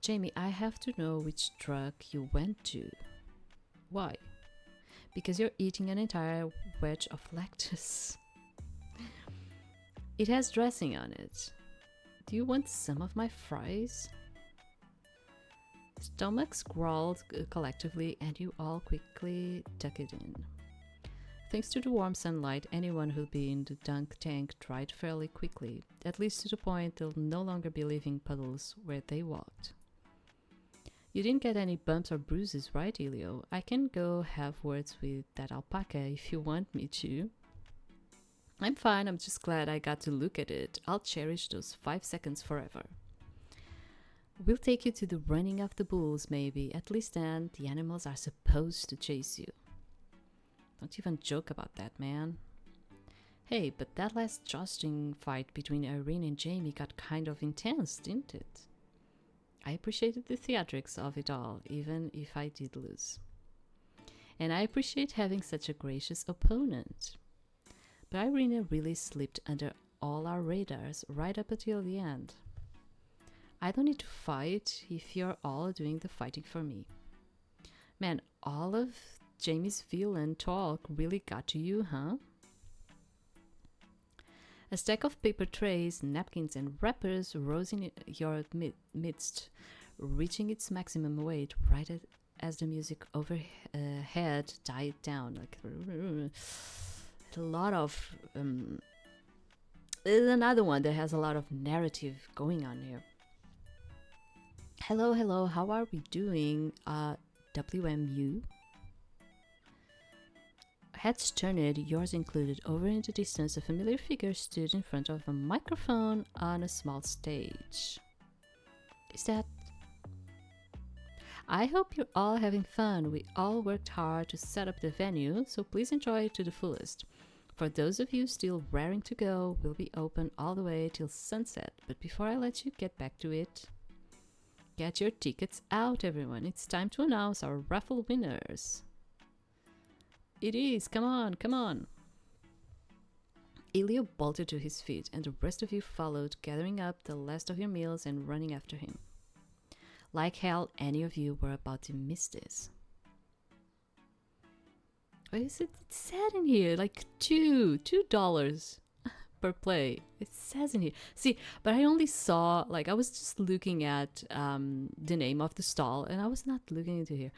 Jamie, I have to know which truck you went to. Why? Because you're eating an entire wedge of lettuce. It has dressing on it. Do you want some of my fries? Stomachs growled collectively, and you all quickly tucked it in. Thanks to the warm sunlight, anyone who'd be in the dunk tank dried fairly quickly, at least to the point they'll no longer be leaving puddles where they walked. You didn't get any bumps or bruises, right, Elio? I can go have words with that alpaca if you want me to. I'm fine, I'm just glad I got to look at it. I'll cherish those 5 seconds forever. We'll take you to the running of the bulls, maybe. At least then, the animals are supposed to chase you. Don't even joke about that, man. Hey, but that last jousting fight between Irene and Jamie got kind of intense, didn't it? I appreciated the theatrics of it all, even if I did lose. And I appreciate having such a gracious opponent. But Irene really slipped under all our radars right up until the end. I don't need to fight if you're all doing the fighting for me. Man, all of Jamie's villain talk really got to you, huh? A stack of paper trays, napkins, and wrappers rose in your midst, reaching its maximum weight right as the music overhead died down. Like a lot of... there's another one that has a lot of narrative going on here. Hello, hello, how are we doing? WMU? Heads turned, yours included. Over in the distance, a familiar figure stood in front of a microphone on a small stage. Is that... I hope you're all having fun. We all worked hard to set up the venue, so please enjoy it to the fullest. For those of you still raring to go, we'll be open all the way till sunset. But before I let you get back to it, get your tickets out, everyone. It's time to announce our raffle winners. It is. Come on, come on. Elio bolted to his feet, and the rest of you followed, gathering up the last of your meals and running after him. Like hell, any of you were about to miss this. What is it? It said in here, like $2 per play. It says in here. See, but I only saw, like, I was just looking at the name of the stall, and I was not looking into here.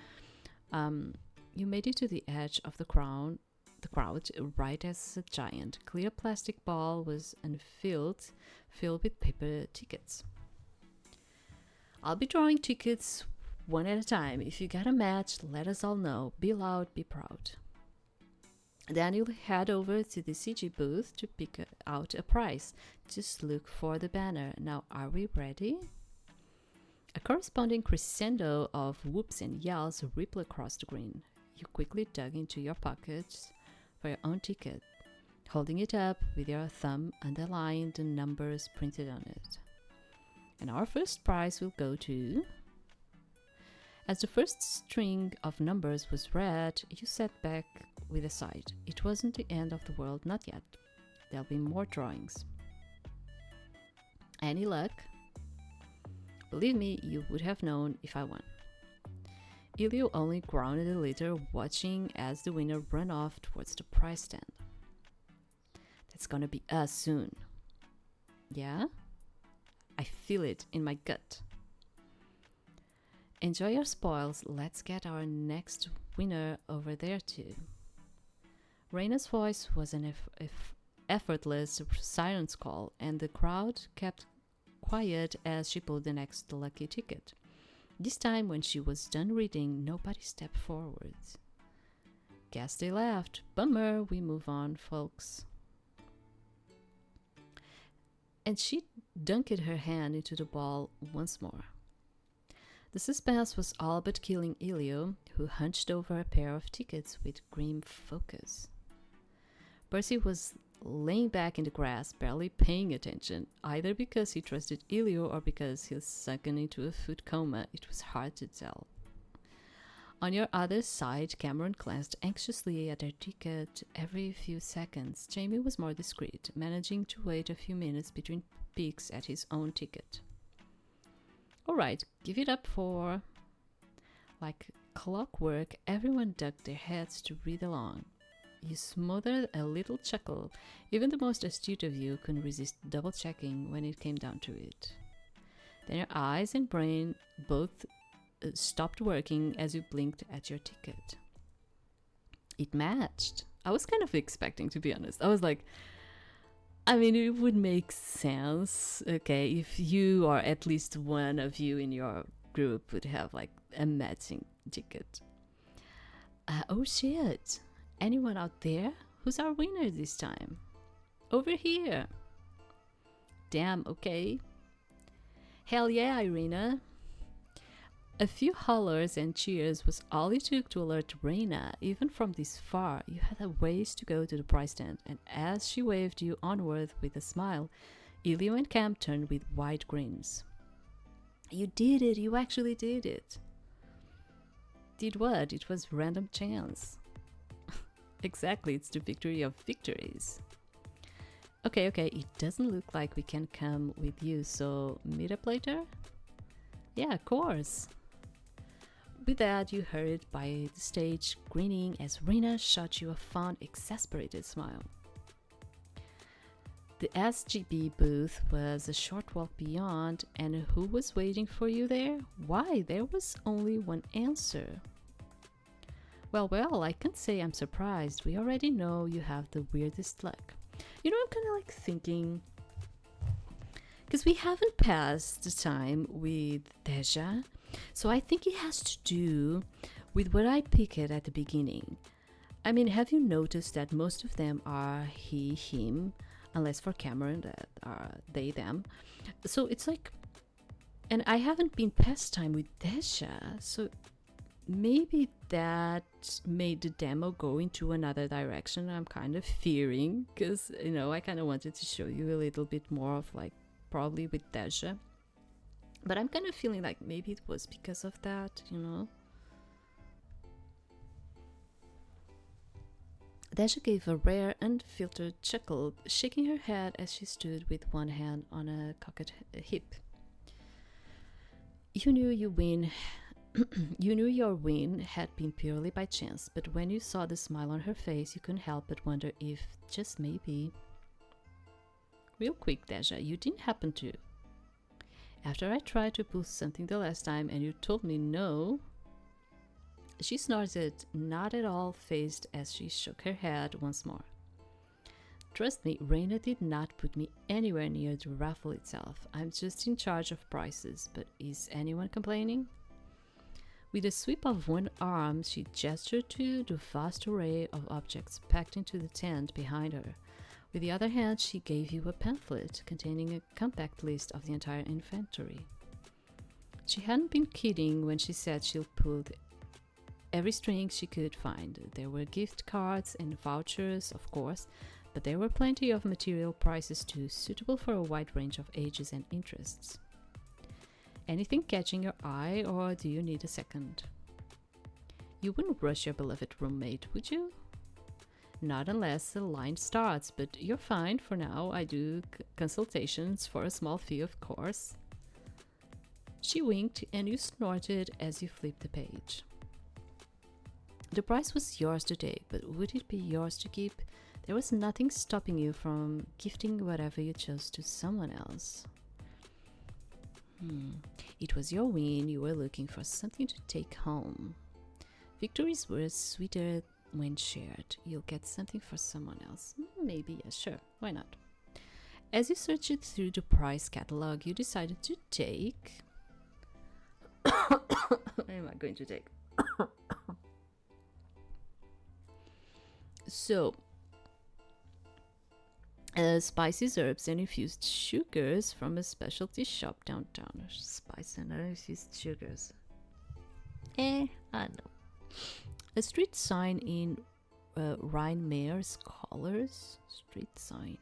You made it to the edge of the crowd right as a giant clear plastic ball was filled with paper tickets. I'll be drawing tickets one at a time. If you got a match, let us all know. Be loud, be proud. Then you'll head over to the CG booth to pick out a prize. Just look for the banner. Now, are we ready? A corresponding crescendo of whoops and yells ripple across the green. You quickly dug into your pockets for your own ticket, holding it up with your thumb underlying the numbers printed on it. And our first prize will go to... As the first string of numbers was read, you sat back with a sigh. It wasn't the end of the world, not yet. There'll be more drawings. Any luck? Believe me, you would have known if I won. Elio only grounded a little, watching as the winner ran off towards the prize stand. That's gonna be us soon. Yeah? I feel it in my gut. Enjoy your spoils. Let's get our next winner over there too. Raina's voice was an effortless siren's call, and the crowd kept quiet as she pulled the next lucky ticket. This time, when she was done reading, nobody stepped forward. Guess they laughed. Bummer, we move on, folks. and she dunked her hand into the ball once more. The suspense was all but killing Elio, who hunched over a pair of tickets with grim focus. Percy was laying back in the grass, barely paying attention, either because he trusted Elio or because he was sunken into a food coma. It was hard to tell. On your other side, Cameron glanced anxiously at her ticket every few seconds. Jamie was more discreet, managing to wait a few minutes between peeks at his own ticket. All right, give it up for... Like clockwork, everyone ducked their heads to read along. You smothered a little chuckle. Even the most astute of you couldn't resist double-checking when it came down to it. Then your eyes and brain both stopped working as you blinked at your ticket. It matched. I was kind of expecting, to be honest. I was like, I mean, it would make sense, okay, if you or at least one of you in your group would have like a matching ticket. Oh shit! Anyone out there? Who's our winner this time? Over here! Damn, okay. Hell yeah, Irina! A few hollers and cheers was all it took to alert Reina. Even from this far, you had a ways to go to the prize stand, and as she waved you onward with a smile, Elio and Cam turned with wide grins. You did it! You actually did it! Did what? It was random chance. Exactly, it's the victory of victories. Okay, it doesn't look like we can come with you, so meet up later? Yeah, of course. With that, you hurried by the stage, grinning as Rena shot you a fond, exasperated smile. The SGB booth was a short walk beyond, and who was waiting for you there? Why, there was only one answer. Well, I can't say I'm surprised. We already know you have the weirdest luck. You know, I'm kind of like thinking, because we haven't passed the time with Deja, so I think it has to do with what I picked at the beginning. I mean, have you noticed that most of them are he, him, unless for Cameron that are they, them. So it's like, and I haven't been past time with Deja, so maybe that made the demo go into another direction. I'm kind of fearing, because, you know, I kind of wanted to show you a little bit more of like, probably with Deja. But I'm kind of feeling like maybe it was because of that, you know. Deja gave a rare, unfiltered chuckle, shaking her head as she stood with one hand on a cocked hip. You knew you win. You knew your win had been purely by chance, but when you saw the smile on her face, you couldn't help but wonder if, just maybe... Real quick, Deja, you didn't happen to... After I tried to pull something the last time and you told me no... She snorted, not at all fazed as she shook her head once more. Trust me, Reina did not put me anywhere near the raffle itself. I'm just in charge of prices, but is anyone complaining? With a sweep of one arm, she gestured to the vast array of objects packed into the tent behind her. With the other hand, she gave you a pamphlet containing a compact list of the entire inventory. She hadn't been kidding when she said she'll pull every string she could find. There were gift cards and vouchers, of course, but there were plenty of material prices too, suitable for a wide range of ages and interests. Anything catching your eye, or do you need a second? You wouldn't rush your beloved roommate, would you? Not unless the line starts, but you're fine for now. I do consultations for a small fee, of course. She winked and you snorted as you flipped the page. The prize was yours today, but would it be yours to keep? There was nothing stopping you from gifting whatever you chose to someone else. It was your win. You were looking for something to take home. Victories were sweeter when shared. You'll get something for someone else. Maybe, yeah, sure, why not? As you searched through the prize catalog, you decided to take... What am I going to take? So, Spices, herbs, and infused sugars from a specialty shop downtown. Spice and infused sugars. I know. A street sign in Rhine-Mayer's colors. Street sign.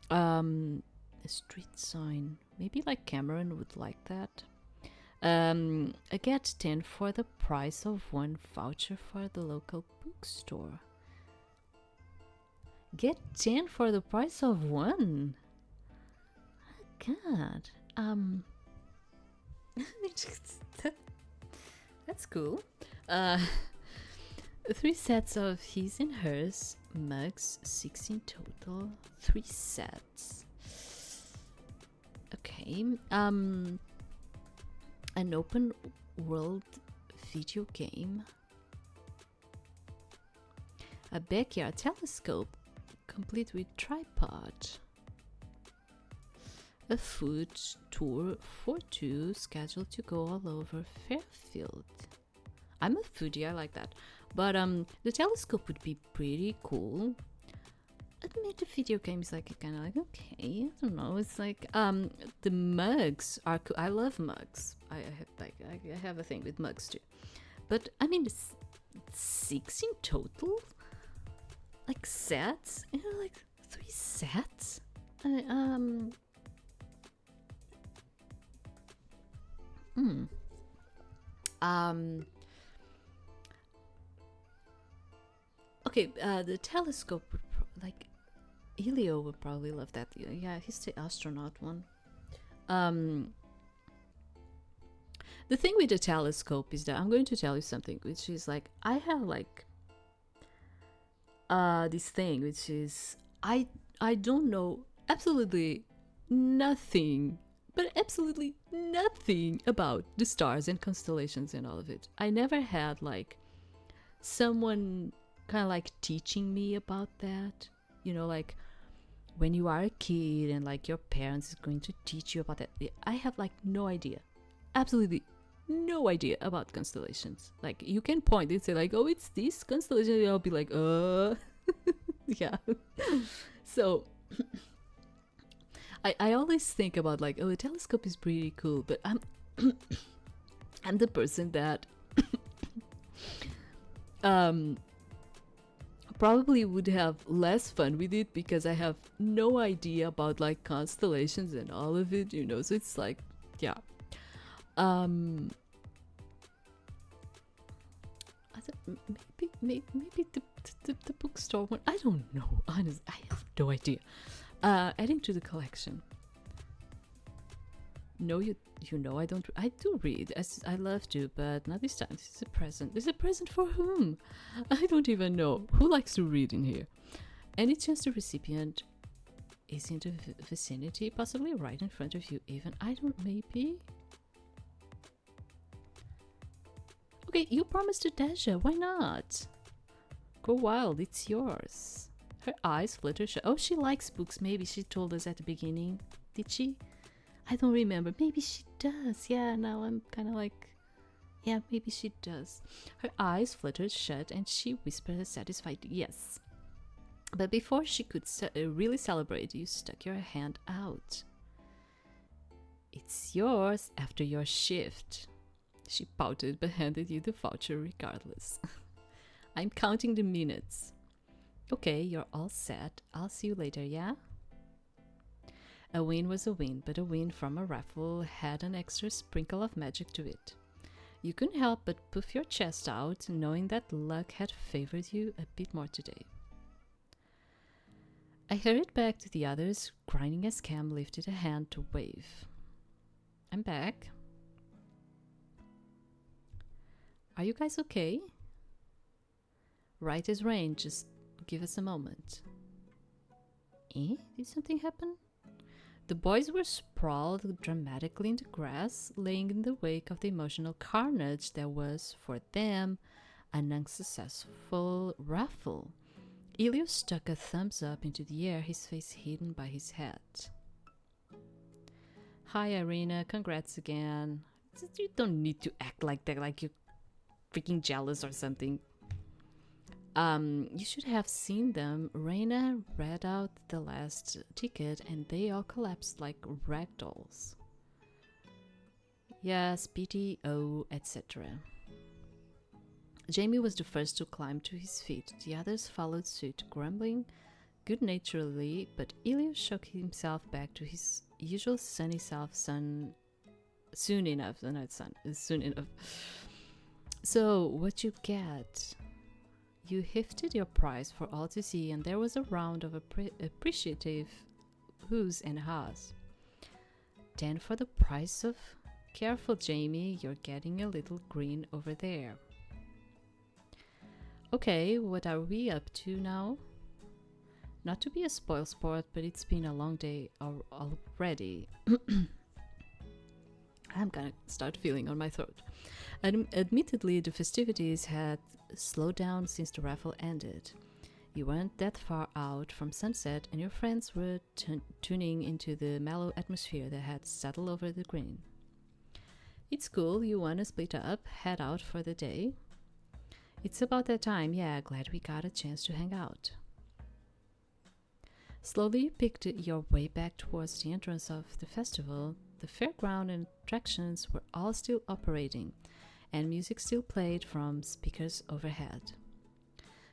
A street sign. Maybe like Cameron would like that. I get 10 for the price of 1 voucher for the local bookstore. Get 10 for the price of 1. Oh, God. That's cool. 3 sets of his and hers mugs, 6 in total. 3 sets. Okay. An open world video game. A backyard telescope complete with tripod. A food tour for 2 scheduled to go all over Fairfield. I'm a foodie, I like that. But the telescope would be pretty cool. Admit the video game is like kind of like okay, I don't know. It's like the mugs are cool. I love mugs. I have a thing with mugs too. But I mean, 6 in total, like sets. You know, like 3 sets. Okay, the telescope would like Elio would probably love that. Yeah, he's the astronaut one. The thing with the telescope is that I'm going to tell you something, which is like I have like this thing, which is I don't know absolutely nothing, but absolutely nothing about the stars and constellations and all of it. I never had like someone kind of like teaching me about that, you know, like when you are a kid and like your parents is going to teach you about that. I have like no idea, absolutely no idea about constellations. Like you can point and say like, oh, it's this constellation, and I'll be like, yeah. So I always think about like, oh, a telescope is pretty cool, but I'm I'm the person that probably would have less fun with it because I have no idea about like constellations and all of it, you know. So it's like, yeah. Maybe the bookstore one. I don't know. Honestly, I have no idea. Adding to the collection. No, you know I don't. I do read. I love to, but not this time. This is a present. This is a present for whom? I don't even know. Who likes to read in here? Any chance the recipient is in the vicinity, possibly right in front of you even? I don't, maybe? Okay, you promised to Deja. Why not? Go wild. It's yours. Her eyes flutter shut. Oh, she likes books. Maybe she told us at the beginning. Did she? I don't remember. Maybe she does. Yeah, now I'm kind of like, yeah, maybe she does. Her eyes fluttered shut and she whispered a satisfied yes. But before she could really celebrate, you stuck your hand out. It's yours after your shift. She pouted but handed you the voucher regardless. I'm counting the minutes. Okay, you're all set. I'll see you later, yeah? A win was a win, but a win from a raffle had an extra sprinkle of magic to it. You couldn't help but puff your chest out, knowing that luck had favored you a bit more today. I hurried back to the others, grinding as Cam lifted a hand to wave. I'm back. Are you guys okay? Right as rain, just give us a moment. Eh? Did something happen? The boys were sprawled dramatically in the grass, laying in the wake of the emotional carnage that was, for them, an unsuccessful raffle. Elio stuck a thumbs up into the air, his face hidden by his hat. Hi, Irina. Congrats again. You don't need to act like that, like you're freaking jealous or something. You should have seen them. Reina read out the last ticket and they all collapsed like ragdolls. Yes, PTO, etc. Jamie was the first to climb to his feet. The others followed suit, grumbling good-naturedly, but Elio shook himself back to his usual sunny self. Soon enough. So, what you get? You hefted your price for all to see, and there was a round of appreciative who's and ha's. 10 for the price of... Careful, Jamie, you're getting a little green over there. Okay, what are we up to now? Not to be a spoil sport, but it's been a long day already. I'm gonna start feeling on my throat. Admittedly, the festivities had slowed down since the raffle ended. You weren't that far out from sunset, and your friends were tuning into the mellow atmosphere that had settled over the green. It's cool, you wanna split up, head out for the day? It's about that time, yeah, glad we got a chance to hang out. Slowly you picked your way back towards the entrance of the festival. The fairground and attractions were all still operating, and music still played from speakers overhead.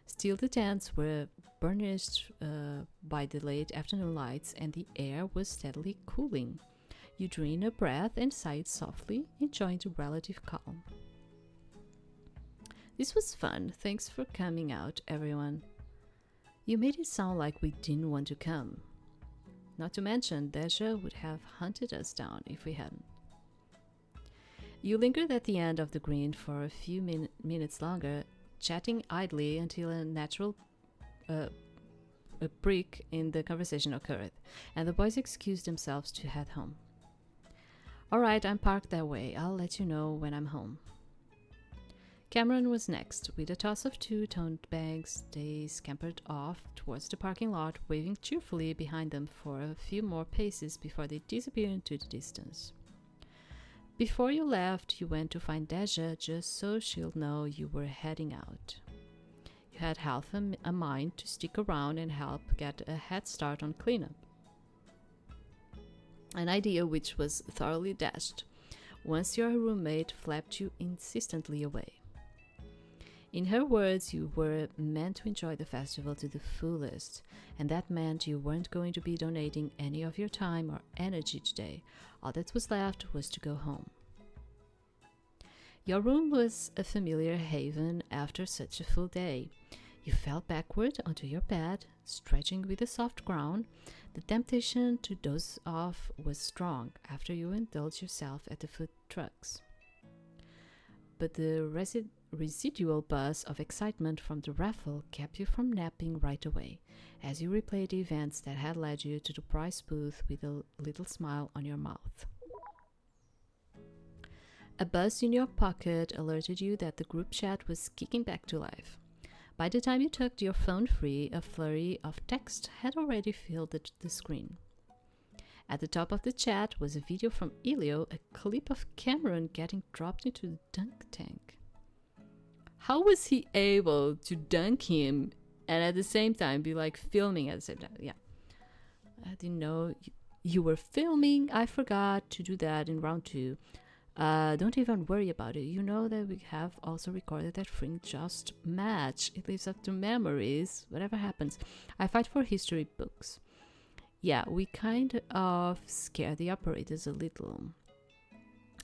Still the tents were burnished by the late afternoon lights, and the air was steadily cooling. You drew in a breath and sighed softly, enjoying the relative calm. This was fun. Thanks for coming out, everyone. You made it sound like we didn't want to come. Not to mention, Deja would have hunted us down if we hadn't. You lingered at the end of the green for a few minutes longer, chatting idly until a natural break in the conversation occurred, and the boys excused themselves to head home. Alright, I'm parked that way. I'll let you know when I'm home. Cameron was next. With a toss of 2 tote bags, they scampered off towards the parking lot, waving cheerfully behind them for a few more paces before they disappeared into the distance. Before you left, you went to find Deja just so she'll know you were heading out. You had half a mind to stick around and help get a head start on cleanup. An idea which was thoroughly dashed once your roommate flapped you insistently away. In her words, you were meant to enjoy the festival to the fullest, and that meant you weren't going to be donating any of your time or energy today. All that was left was to go home. Your room was a familiar haven after such a full day. You fell backward onto your bed, stretching with the soft ground. The temptation to doze off was strong after you indulged yourself at the food trucks. But the residual buzz of excitement from the raffle kept you from napping right away, as you replayed the events that had led you to the prize booth with a little smile on your mouth. A buzz in your pocket alerted you that the group chat was kicking back to life. By the time you tucked your phone free, a flurry of text had already filled the screen. At the top of the chat was a video from Elio, a clip of Cameron getting dropped into the dunk tank. How was he able to dunk him and at the same time be like filming at the same time? Yeah. I didn't know you were filming. I forgot to do that in round 2. Don't even worry about it. You know that we have also recorded that Fring just match. It lives up to memories. Whatever happens. I fight for history books. Yeah, we kind of scare the operators a little.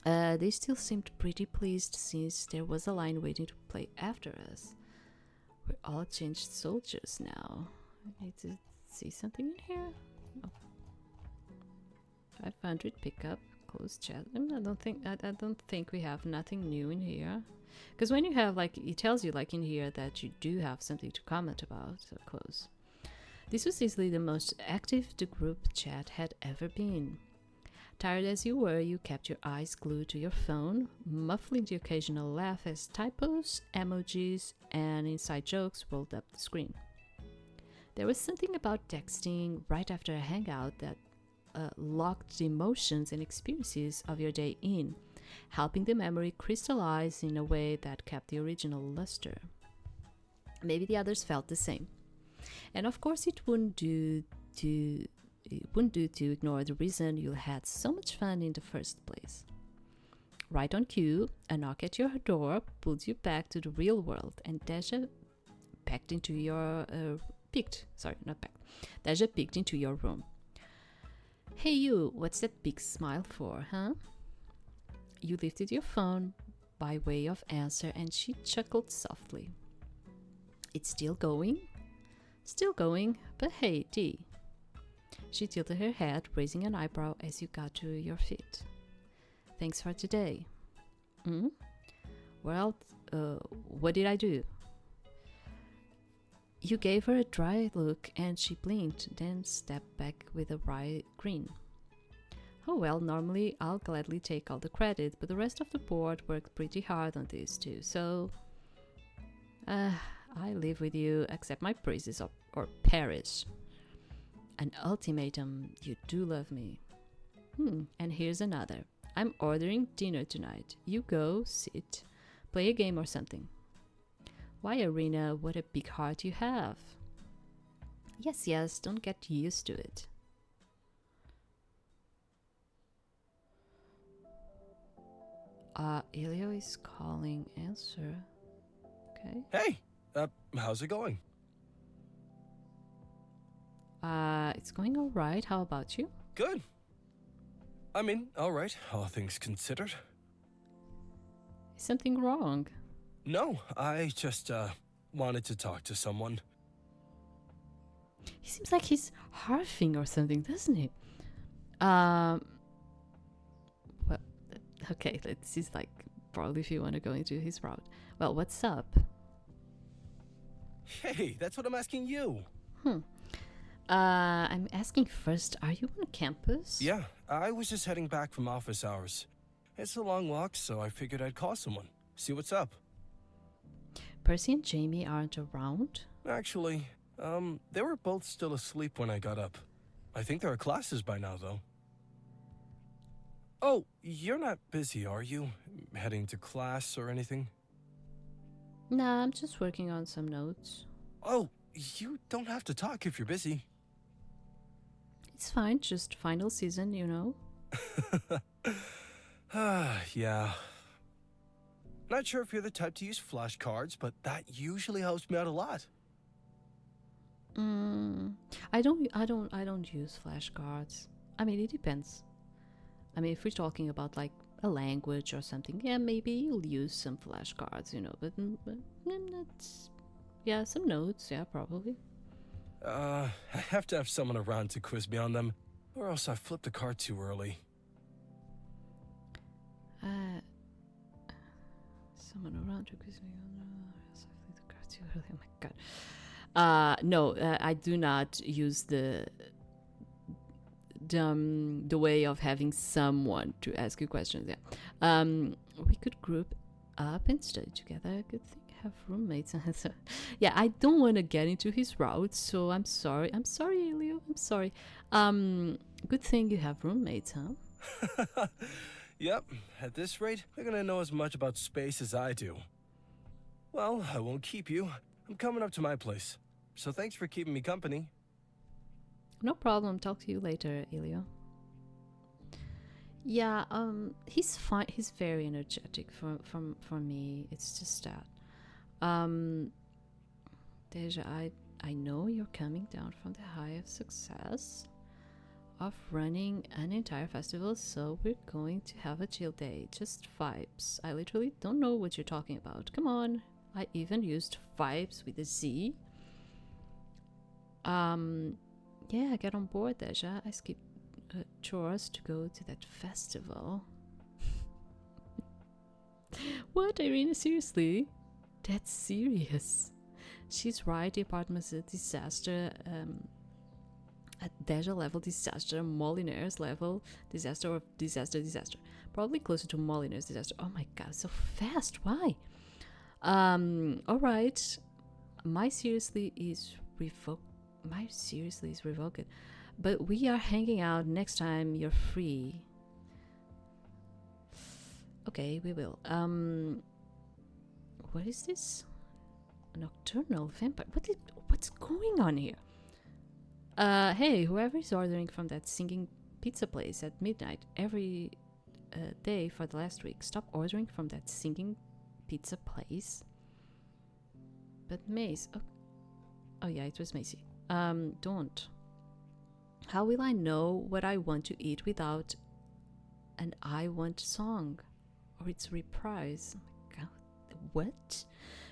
They still seemed pretty pleased since there was a line waiting to play after us. We're all changed soldiers now. I need to see something in here. Oh. 500 pickup, close chat. I don't think we have nothing new in here. Because when you have it tells you in here that you do have something to comment about. So close. This was easily the most active the group chat had ever been. Tired as you were, you kept your eyes glued to your phone, muffling the occasional laugh as typos, emojis, and inside jokes rolled up the screen. There was something about texting right after a hangout that locked the emotions and experiences of your day in, helping the memory crystallize in a way that kept the original luster. Maybe the others felt the same. And of course, it wouldn't do to ignore the reason you had so much fun in the first place. Right on cue, a knock at your door pulls you back to the real world, and Deja peeked into your Deja peeked into your room. Hey you, what's that big smile for, huh? You lifted your phone by way of answer, and she chuckled softly. It's still going? Still going, but hey, D. She tilted her head, raising an eyebrow as you got to your feet. Thanks for today. Well, what did I do? You gave her a dry look and she blinked, then stepped back with a wry grin. Oh well, normally I'll gladly take all the credit, but the rest of the board worked pretty hard on this too, so... I live with you, accept my praises or perish. An ultimatum, you do love me. And here's another. I'm ordering dinner tonight. You go, sit, play a game or something. Why, Arena, what a big heart you have. Yes, don't get used to it. Elio is calling. Answer. Okay. Hey, how's it going? It's going all right. How about you? Good. I mean, all right, all things considered. Is something wrong? No, I just, wanted to talk to someone. He seems like he's harfing or something, doesn't he? Well, okay, this is like probably if you want to go into his route. Well, what's up? Hey, that's what I'm asking you. I'm asking first, are you on campus? Yeah, I was just heading back from office hours. It's a long walk, so I figured I'd call someone, see what's up. Percy and Jamie aren't around? Actually, they were both still asleep when I got up. I think there are classes by now, though. Oh, you're not busy, are you? Heading to class or anything? Nah, I'm just working on some notes. Oh, you don't have to talk if you're busy. It's fine, just final season, you know? Yeah. Not sure if you're the type to use flashcards, but that usually helps me out a lot. I don't use flashcards. I mean, it depends. I mean, if we're talking about like a language or something, yeah, maybe you'll use some flashcards, you know, but that's... Yeah, some notes, yeah, probably. I have to have someone around to quiz me on them, or else I flipped the card too early. Someone around to quiz me on, or else I flipped the card too early, oh my god. No, I do not use the way of having someone to ask you questions, yeah. We could group up and study together. Good thing I have roommates. Yeah, I don't want to get into his route, so I'm sorry, Elio, I'm sorry. Good thing you have roommates, huh? Yep, at this rate, they're gonna know as much about space as I do. Well, I won't keep you. I'm coming up to my place, so thanks for keeping me company. No problem. Talk to you later, Elio. Yeah, he's fine. He's very energetic for me. It's just that. Deja, I know you're coming down from the high of success of running an entire festival, so we're going to have a chill day. Just vibes. I literally don't know what you're talking about. Come on. I even used vibes with a Z. Yeah, get on board, Deja. I skipped chores to go to that festival. What, Irina? Seriously? That's serious. She's right, the apartment's a disaster. At Deja level disaster, Molinaire's level disaster, or disaster. Probably closer to Molinaire's disaster. Oh my god, so fast. Why? Alright. My seriously is revoked. But we are hanging out next time you're free. Okay, we will. What is this? Nocturnal vampire. What's going on here? Hey, whoever is ordering from that singing pizza place at midnight every day for the last week, stop ordering from that singing pizza place. But Mace, oh yeah, it was Macy. Don't. How will I know what I want to eat without an I want song or its reprise? Oh my god, what?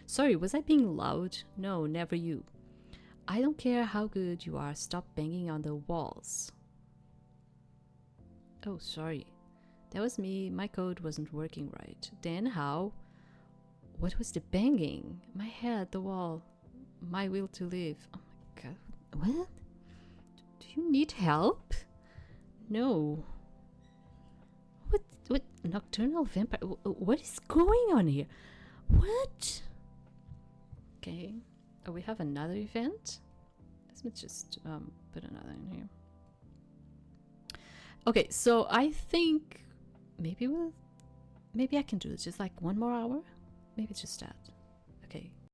Sorry, was I being loud? No, never you. I don't care how good you are, stop banging on the walls. Oh, sorry. That was me, my code wasn't working right. Then how? What was the banging? My head, the wall, my will to live. Oh my god, what? Do you need help? No. What? Nocturnal vampire? What is going on here? What? Okay. Oh, we have another event? Let's just put another in here. Okay, so I think maybe I can do it just like 1 more hour. Maybe just that. Okay.